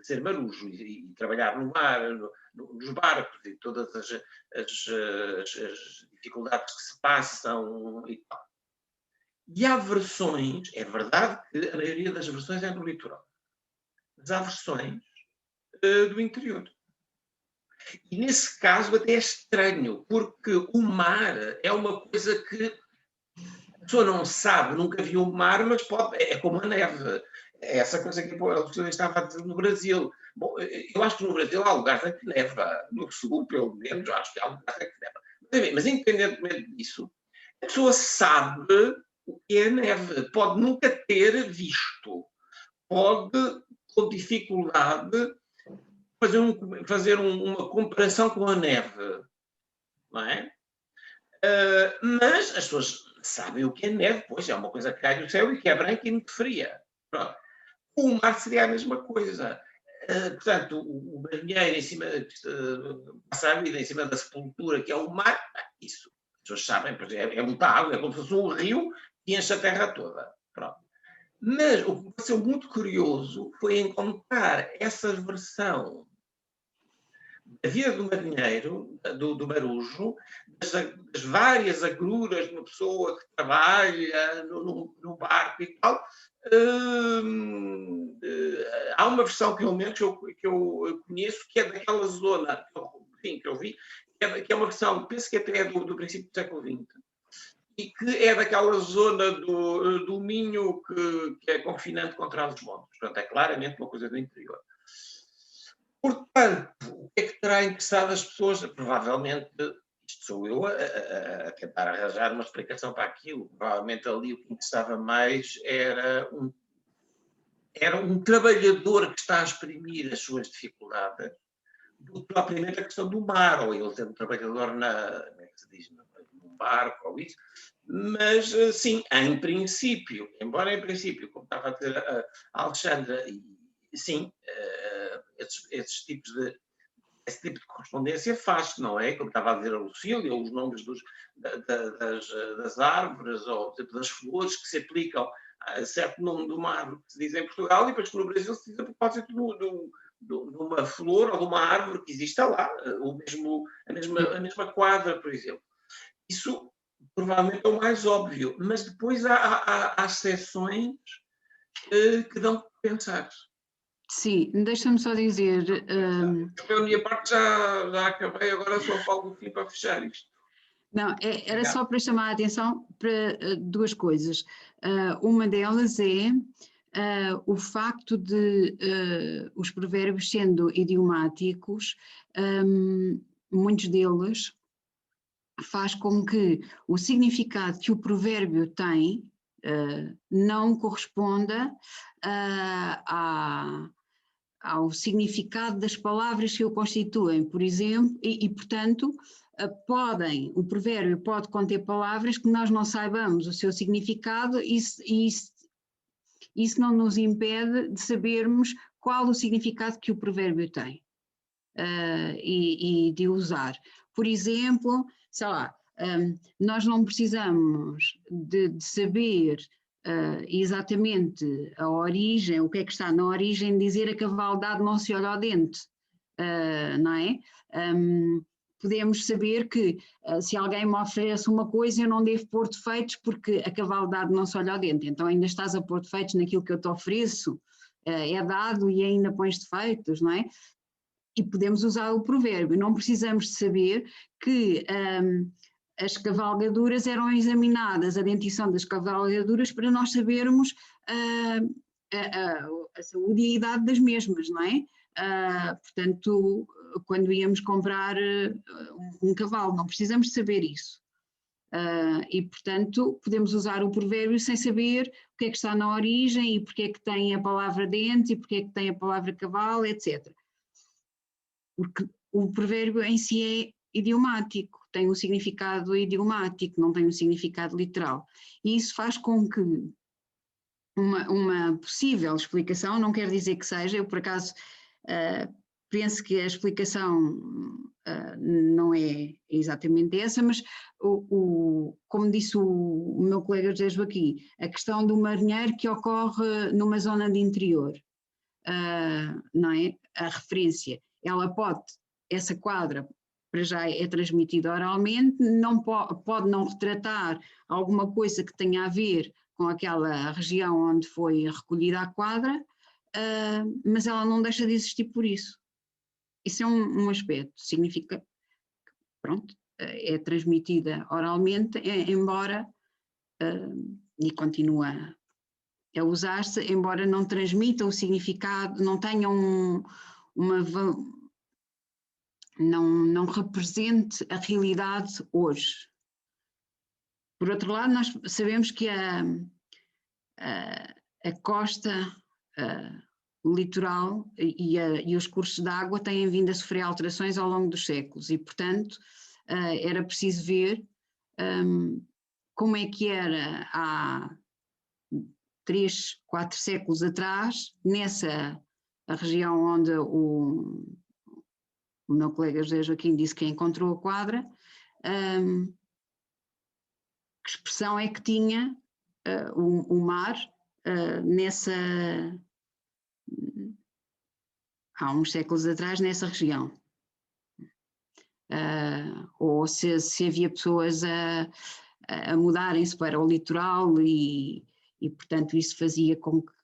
[SPEAKER 1] ser marujo e trabalhar no mar, nos barcos e todas as dificuldades que se passam e tal. E há versões, é verdade que a maioria das versões é no litoral, mas há versões do interior. E nesse caso até é estranho, porque o mar é uma coisa que a pessoa não sabe, nunca viu o mar, mas é como a neve. É essa coisa que a pessoa estava a dizer no Brasil. Bom, eu acho que no Brasil há lugares em que neva, no sul, pelo menos, acho que há lugares em que neva. Mas independentemente disso, a pessoa sabe o que é a neve. Pode nunca ter visto. Pode, com dificuldade, fazer uma comparação com a neve. Não é? Mas as pessoas sabem o que é neve, pois é uma coisa que cai do céu e que é branca e muito fria. Pronto. O mar seria a mesma coisa. Portanto, o marinheiro em cima, passa a vida em cima da sepultura, que é o mar, isso. As pessoas sabem, é muita água, é como se fosse um rio que enche a terra toda. Pronto. Mas o que me pareceu muito curioso foi encontrar essa versão da vida do marinheiro, do marujo, das várias agruras de uma pessoa que trabalha no barco e tal. Há uma versão, pelo menos, que eu conheço, que é daquela zona, que eu vi, que é uma versão, penso que até é do princípio do século XX, e que é daquela zona do Minho que é confinante contra Trás-os-Montes. Portanto, é claramente uma coisa do interior. Portanto, o que é que terá interessado as pessoas? Provavelmente, isto sou eu a tentar arranjar uma explicação para aquilo, provavelmente ali o que interessava mais era um trabalhador que está a exprimir as suas dificuldades, do que propriamente a questão do mar, ou ele ter um trabalhador como é que se diz, num barco, ou isso. Mas, sim, em princípio, embora em princípio, como estava a dizer a Alexandra, sim, esse tipo de correspondência faz, não é? Como estava a dizer a Lucília, os nomes das árvores ou das flores que se aplicam a certo nome de uma árvore que se diz em Portugal e depois que no Brasil se diz a propósito de uma flor ou de uma árvore que exista lá, a mesma quadra, por exemplo. Isso provavelmente é o mais óbvio, mas depois há exceções que dão que pensar.
[SPEAKER 2] Sim, deixa-me só dizer...
[SPEAKER 1] A minha parte já acabei, agora só falo do fim para fechar isto.
[SPEAKER 2] Não, era só para chamar a atenção para duas coisas. Uma delas é o facto de os provérbios sendo idiomáticos, muitos deles faz com que o significado que o provérbio tem não corresponda ao significado das palavras que o constituem, por exemplo, e portanto, o provérbio pode conter palavras que nós não saibamos o seu significado e isso não nos impede de sabermos qual o significado que o provérbio tem e de usar. Por exemplo, sei lá, nós não precisamos de saber exatamente a origem, o que é que está na origem, dizer a cavaldade não se olha ao dente, não é? Podemos saber que se alguém me oferece uma coisa eu não devo pôr defeitos porque a cavaldade não se olha ao dente, então ainda estás a pôr defeitos naquilo que eu te ofereço, é dado e ainda pões defeitos, não é? E podemos usar o provérbio, não precisamos de saber que as cavalgaduras eram examinadas, a dentição das cavalgaduras, para nós sabermos a saúde e a idade das mesmas, não é? Portanto, quando íamos comprar um cavalo, não precisamos de saber isso. E, portanto, podemos usar o provérbio sem saber o que é que está na origem e porque é que tem a palavra dente e porque é que tem a palavra cavalo, etc. Porque o provérbio em si é idiomático, tem um significado idiomático, não tem um significado literal. E isso faz com que uma possível explicação, não quer dizer que seja, eu por acaso penso que a explicação não é exatamente essa, mas como disse o meu colega José Joaquim, a questão do marinheiro que ocorre numa zona de interior, não é? A referência, essa quadra para já é transmitida oralmente, não pode não retratar alguma coisa que tenha a ver com aquela região onde foi recolhida a quadra, mas ela não deixa de existir por isso. Isso é um aspecto, significa que, pronto, é transmitida oralmente, embora, e continua a usar-se, embora não transmita o significado, não tenha não represente a realidade hoje. Por outro lado, nós sabemos que a costa, o litoral e os cursos de água têm vindo a sofrer alterações ao longo dos séculos e, portanto, era preciso ver como é que era há 3, 4 séculos atrás, nessa região onde o meu colega José Joaquim disse que encontrou a quadra, que expressão é que tinha o mar há uns séculos atrás nessa região. Ou se havia pessoas a mudarem-se para o litoral e, portanto, isso fazia com que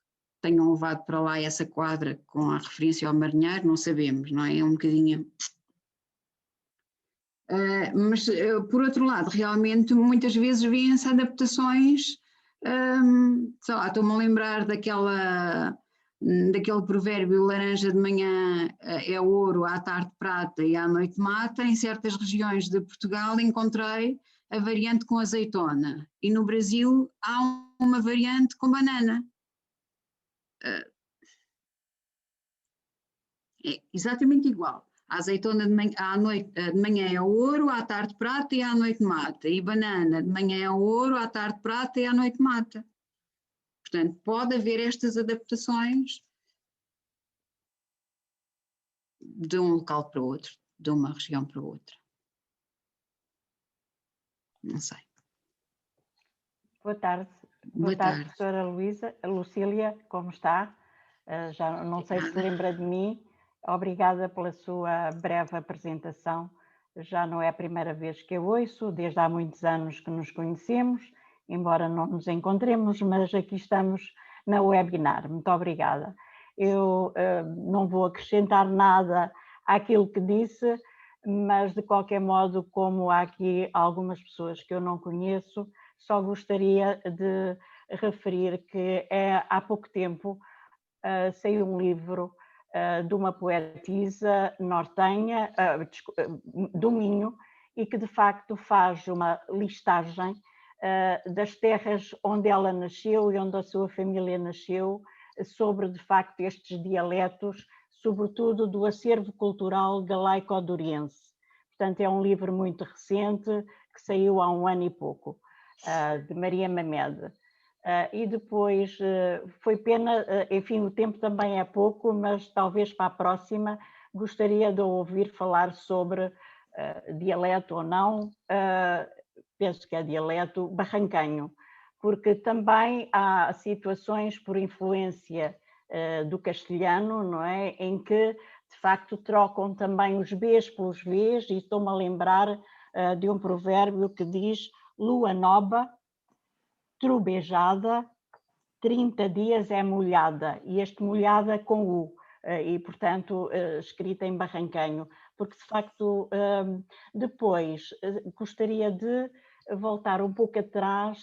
[SPEAKER 2] tenham levado para lá essa quadra com a referência ao marinheiro, não sabemos, não é? É um bocadinho... mas, por outro lado, realmente, muitas vezes vêem-se adaptações, sei lá, estou-me a lembrar daquele provérbio laranja de manhã é ouro, à tarde prata e à noite mata. Em certas regiões de Portugal encontrei a variante com azeitona e no Brasil há uma variante com banana. É exatamente igual. A azeitona de manhã é ouro, à tarde prata e à noite mata. E banana de manhã é ouro, à tarde prata e à noite mata. Portanto, pode haver estas adaptações de um local para outro, de uma região para outra. Não sei.
[SPEAKER 7] Boa tarde.
[SPEAKER 2] Boa tarde,
[SPEAKER 7] professora Lucília, como está? Já não sei se lembra de mim. Obrigada pela sua breve apresentação. Já não é a primeira vez que eu ouço, desde há muitos anos que nos conhecemos, embora não nos encontremos, mas aqui estamos na webinar. Muito obrigada. Eu não vou acrescentar nada àquilo que disse, mas de qualquer modo, como há aqui algumas pessoas que eu não conheço, só gostaria de referir que há pouco tempo saiu um livro de uma poetisa nortenha, do Minho, e que de facto faz uma listagem das terras onde ela nasceu e onde a sua família nasceu, sobre de facto estes dialetos, sobretudo do acervo cultural galaico-doriense. portanto é um livro muito recente, que saiu há 1 ano e pouco, de Maria Mamed. E depois foi pena, enfim, o tempo também é pouco, mas talvez para a próxima gostaria de ouvir falar sobre dialeto ou não, penso que é dialeto barranquenho, porque também há situações por influência do castelhano, não é? Em que de facto trocam também os Bs pelos Vs, e estou-me a lembrar de um provérbio que diz: lua nova, trubejada, 30 dias é molhada, e este molhada com U, e portanto escrita em barranquenho, porque de facto depois gostaria de voltar um pouco atrás,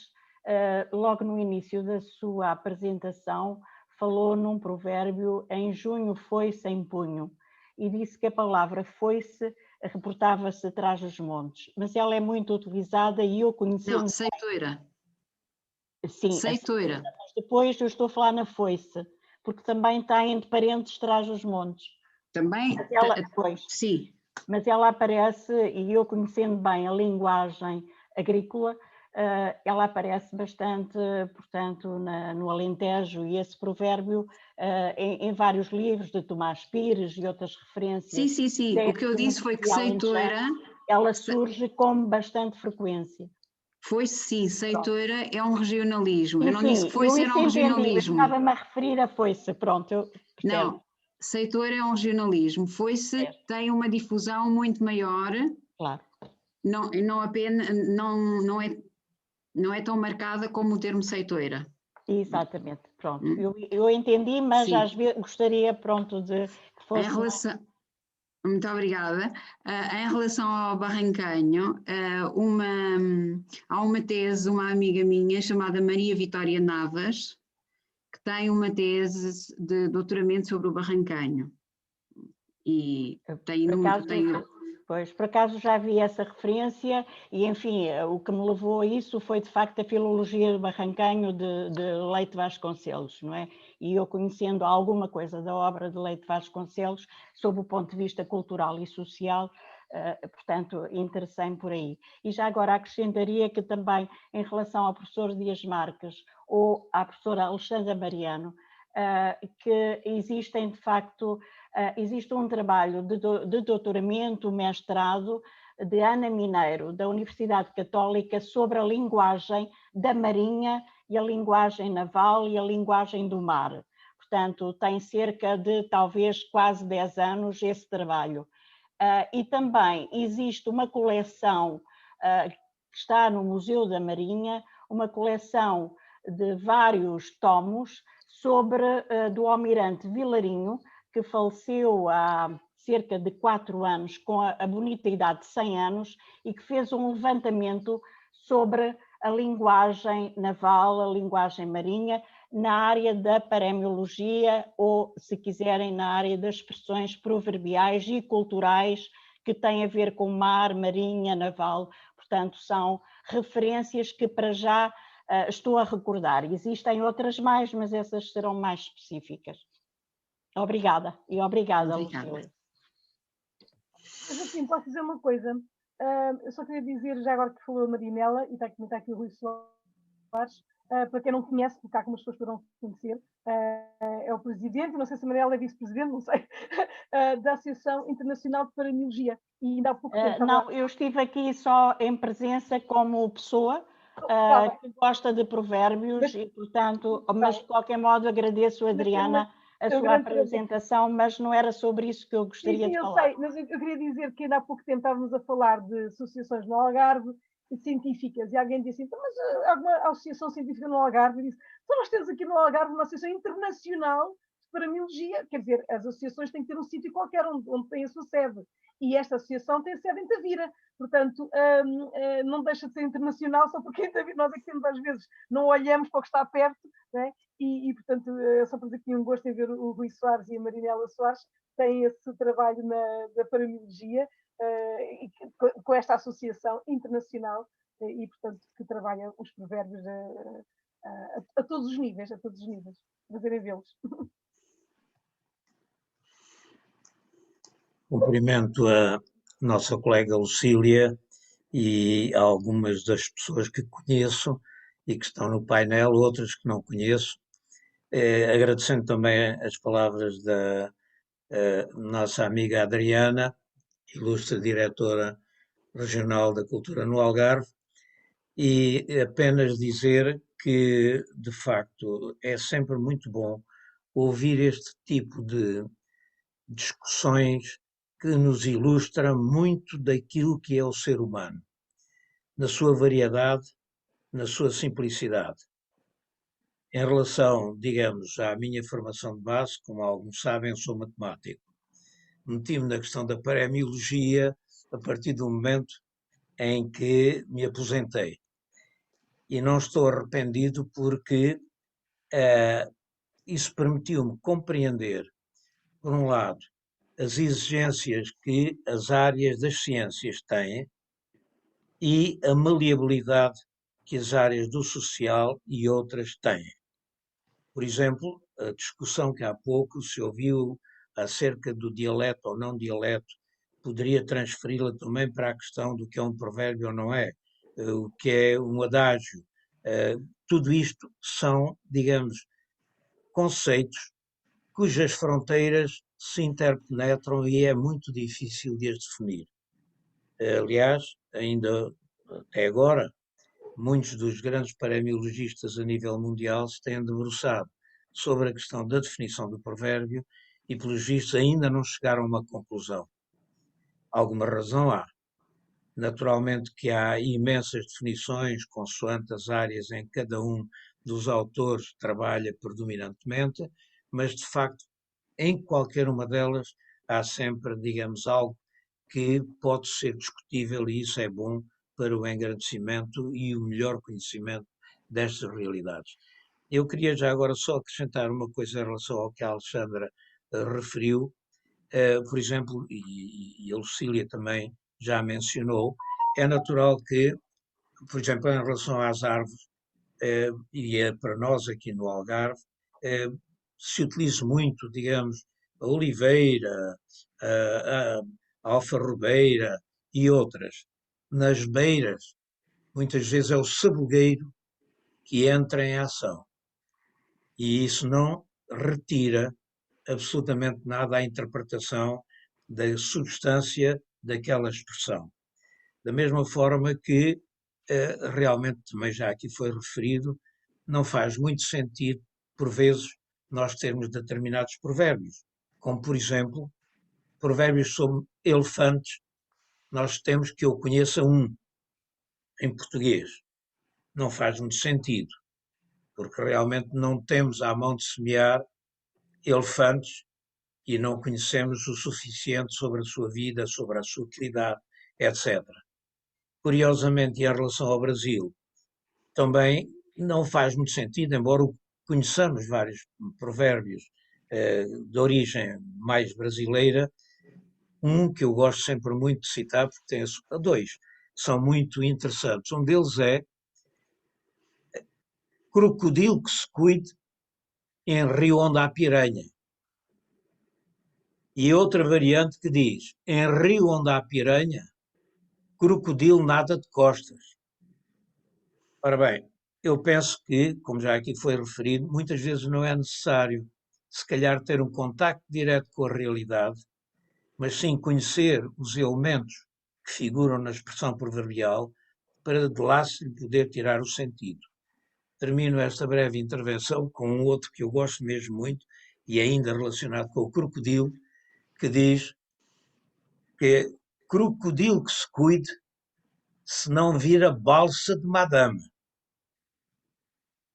[SPEAKER 7] logo no início da sua apresentação falou num provérbio: em junho foi-se em punho, e disse que a palavra foi-se reportava-se atrás dos montes, mas ela é muito utilizada e eu conheci...
[SPEAKER 2] Não, ceitoira.
[SPEAKER 7] Sim,
[SPEAKER 2] Ceitoira.
[SPEAKER 7] mas depois eu estou a falar na foice, porque também está entre parênteses trás dos montes.
[SPEAKER 2] Também,
[SPEAKER 7] Mas ela,
[SPEAKER 2] sim.
[SPEAKER 7] Mas ela aparece, e eu conhecendo bem a linguagem agrícola, ela aparece bastante, portanto, no Alentejo, e esse provérbio em vários livros de Tomás Pires e outras referências.
[SPEAKER 2] Sim. O que eu disse foi que ceitoira...
[SPEAKER 7] Ela surge com bastante frequência.
[SPEAKER 2] Foi sim, ceitoira é um regionalismo.
[SPEAKER 7] Enfim,
[SPEAKER 2] eu não disse que foice era um regionalismo.
[SPEAKER 7] Estava-me a referir a foice, pronto.
[SPEAKER 2] Não, ceitoira é um regionalismo. Foice tem uma difusão muito maior.
[SPEAKER 7] Claro.
[SPEAKER 2] Não é tão marcada como o termo ceitoira.
[SPEAKER 7] Exatamente, pronto. Eu entendi, mas sim, às vezes gostaria, pronto, de que fosse...
[SPEAKER 2] Muito obrigada. Em relação ao barranquenho, há uma tese, uma amiga minha chamada Maria Vitória Navas, que tem uma tese de doutoramento sobre o barranquenho. E
[SPEAKER 7] por acaso já vi essa referência, e enfim, o que me levou a isso foi de facto a filologia do barranquenho de Leite Vasconcelos, não é? E eu conhecendo alguma coisa da obra de Leite Vasconcelos, sob o ponto de vista cultural e social, portanto, interessei-me por aí. E já agora acrescentaria que também, em relação ao professor Dias Marques ou à professora Alexandra Mariano, que existem de facto... existe um trabalho de doutoramento, mestrado, de Ana Mineiro, da Universidade Católica, sobre a linguagem da marinha e a linguagem naval e a linguagem do mar. Portanto, tem cerca de, talvez, quase 10 anos esse trabalho. E também existe uma coleção que está no Museu da Marinha, uma coleção de vários tomos do almirante Vilarinho, que faleceu há cerca de 4 anos, com a bonita idade de 100 anos, e que fez um levantamento sobre a linguagem naval, a linguagem marinha, na área da paremiologia, ou, se quiserem, na área das expressões proverbiais e culturais que têm a ver com mar, marinha, naval. Portanto, são referências que para já estou a recordar. Existem outras mais, mas essas serão mais específicas. Obrigada, e obrigada, Lucília.
[SPEAKER 3] Mas assim, posso dizer uma coisa? Eu só queria dizer, já agora que falou a Marinela, e está aqui o Rui Soares, para quem não conhece, porque há algumas pessoas que não conhecer, é o presidente, não sei se a Marinela é vice-presidente, não sei, da Associação Internacional de Paremiologia. E ainda há pouco tempo...
[SPEAKER 7] Não, eu estive aqui só em presença como pessoa que gosta de provérbios, e portanto, mas de qualquer modo agradeço, Adriana, a sua apresentação, mas não era sobre isso que eu gostaria de falar.
[SPEAKER 3] Sim, eu sei, mas eu queria dizer que ainda há pouco tempo estávamos a falar de associações no Algarve, científicas, e alguém disse assim, mas há alguma associação científica no Algarve? E disse, então nós temos aqui no Algarve uma associação internacional de paremiologia, quer dizer, as associações têm que ter um sítio qualquer onde tem a sua sede, e esta associação tem sede em Tavira, portanto, não deixa de ser internacional só porque em Tavira nós é que temos às vezes, não olhamos para o que está perto, né? E portanto, só para dizer que tinha um gosto em ver o Rui Soares e a Marinela Soares, têm esse trabalho da paremiologia, com esta associação internacional, e portanto que trabalha os provérbios a todos os níveis, fazerem vê-los.
[SPEAKER 8] Cumprimento a nossa colega Lucília e algumas das pessoas que conheço e que estão no painel, outras que não conheço. Agradecendo também as palavras da nossa amiga Adriana, ilustre diretora regional da cultura no Algarve, e apenas dizer que, de facto, é sempre muito bom ouvir este tipo de discussões que nos ilustra muito daquilo que é o ser humano, na sua variedade, na sua simplicidade. Em relação, digamos, à minha formação de base, como alguns sabem, eu sou matemático. Meti-me na questão da paremiologia a partir do momento em que me aposentei. E não estou arrependido porque isso permitiu-me compreender, por um lado, as exigências que as áreas das ciências têm e a maleabilidade que as áreas do social e outras têm. Por exemplo, a discussão que há pouco se ouviu acerca do dialeto ou não dialeto, poderia transferi-la também para a questão do que é um provérbio ou não é, o que é um adágio. Tudo isto são, digamos, conceitos cujas fronteiras se interpenetram e é muito difícil de as definir. Aliás, ainda até agora, muitos dos grandes paremiologistas a nível mundial se têm debruçado sobre a questão da definição do provérbio e, pelos vistos, ainda não chegaram a uma conclusão. Alguma razão há. Naturalmente que há imensas definições, consoante as áreas em que cada um dos autores trabalha predominantemente, mas, de facto, em qualquer uma delas há sempre, digamos, algo que pode ser discutível e isso é bom para o engrandecimento e o melhor conhecimento destas realidades. Eu queria já agora só acrescentar uma coisa em relação ao que a Alexandra referiu, por exemplo, e a Lucília também já mencionou, é natural que, por exemplo, em relação às árvores, e é para nós aqui no Algarve, se utiliza muito, digamos, a oliveira, a alfarrobeira e outras. Nas beiras, muitas vezes é o sabugueiro que entra em ação. E isso não retira absolutamente nada à interpretação da substância daquela expressão. Da mesma forma que, realmente, também já aqui foi referido, não faz muito sentido, por vezes, nós termos determinados provérbios, como, por exemplo, provérbios sobre elefantes, nós temos que eu conheça um, em português. Não faz muito sentido, porque realmente não temos à mão de semear elefantes e não conhecemos o suficiente sobre a sua vida, sobre a sua utilidade, etc. Curiosamente, em relação ao Brasil, também não faz muito sentido, embora conheçamos vários provérbios de origem mais brasileira, um que eu gosto sempre muito de citar, porque tem dois, são muito interessantes. Um deles é crocodilo que se cuide em rio onde há piranha. E outra variante que diz, em rio onde há piranha, crocodilo nada de costas. Ora bem, eu penso que, como já aqui foi referido, muitas vezes não é necessário, se calhar, ter um contacto direto com a realidade, mas sim conhecer os elementos que figuram na expressão proverbial para de lá se poder tirar o sentido. Termino esta breve intervenção com um outro que eu gosto mesmo muito, e ainda relacionado com o crocodilo, que diz que crocodilo que se cuide se não vira balsa de madame.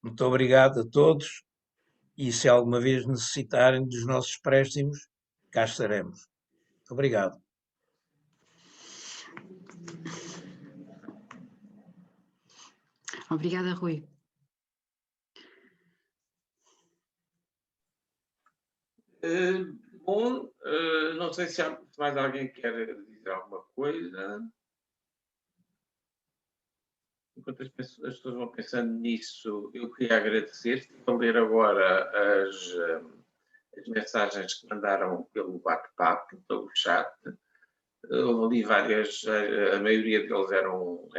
[SPEAKER 8] Muito obrigado a todos e se alguma vez necessitarem dos nossos préstimos, cá estaremos. Muito obrigado.
[SPEAKER 2] Obrigada, Rui.
[SPEAKER 1] Bom, não sei se mais alguém quer dizer alguma coisa. Enquanto as pessoas vão pensando nisso, eu queria agradecer. Estive a ler agora as mensagens que mandaram pelo bate-papo, pelo chat. Houve ali várias, a maioria deles eram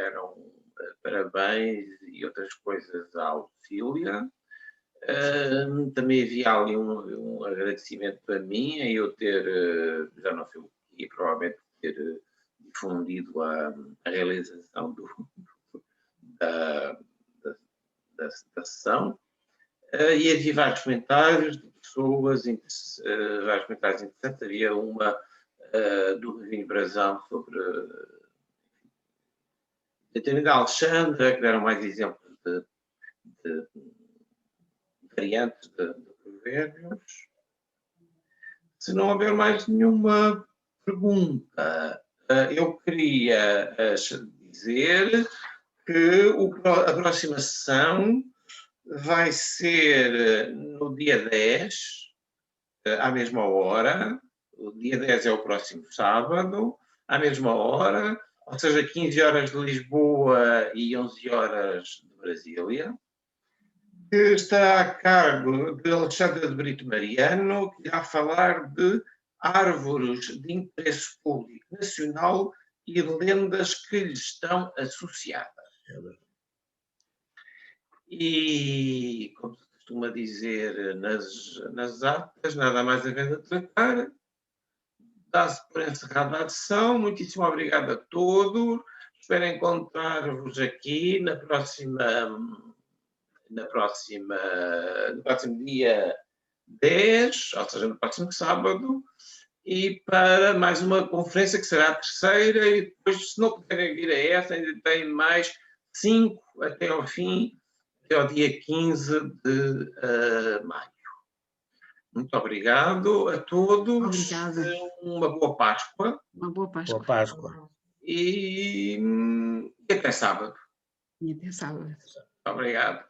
[SPEAKER 1] parabéns e outras coisas à Lucília. Também havia ali um agradecimento para mim em eu ter, já não sei o que, provavelmente ter difundido a realização da sessão. E havia vários comentários de pessoas, vários comentários interessantes. Havia uma do Ravinho Brazão sobre a Trinidade Alexandra, que deram mais exemplos de variantes de provérbios. Se não houver mais nenhuma pergunta, eu queria dizer que a próxima sessão vai ser no dia 10, à mesma hora. O dia 10 é o próximo sábado, à mesma hora, ou seja, 15 horas de Lisboa e 11 horas de Brasília, que estará a cargo de Alexandra de Brito Mariano, que irá falar de árvores de interesse público nacional e lendas que lhes estão associadas. E, como se costuma dizer nas atas, nada mais havendo a tratar, dá-se por encerrada a sessão. Muitíssimo obrigado a todos. Espero encontrar-vos aqui no próximo dia 10, ou seja, no próximo sábado, e para mais uma conferência que será a terceira, e depois, se não puderem vir a essa, ainda tem mais 5 até ao fim, até ao dia 15 de maio. Muito obrigado a todos.
[SPEAKER 2] Obrigada.
[SPEAKER 1] Uma boa Páscoa.
[SPEAKER 2] Uma boa Páscoa.
[SPEAKER 8] Boa Páscoa.
[SPEAKER 1] E até sábado.
[SPEAKER 2] E até sábado.
[SPEAKER 1] Obrigado.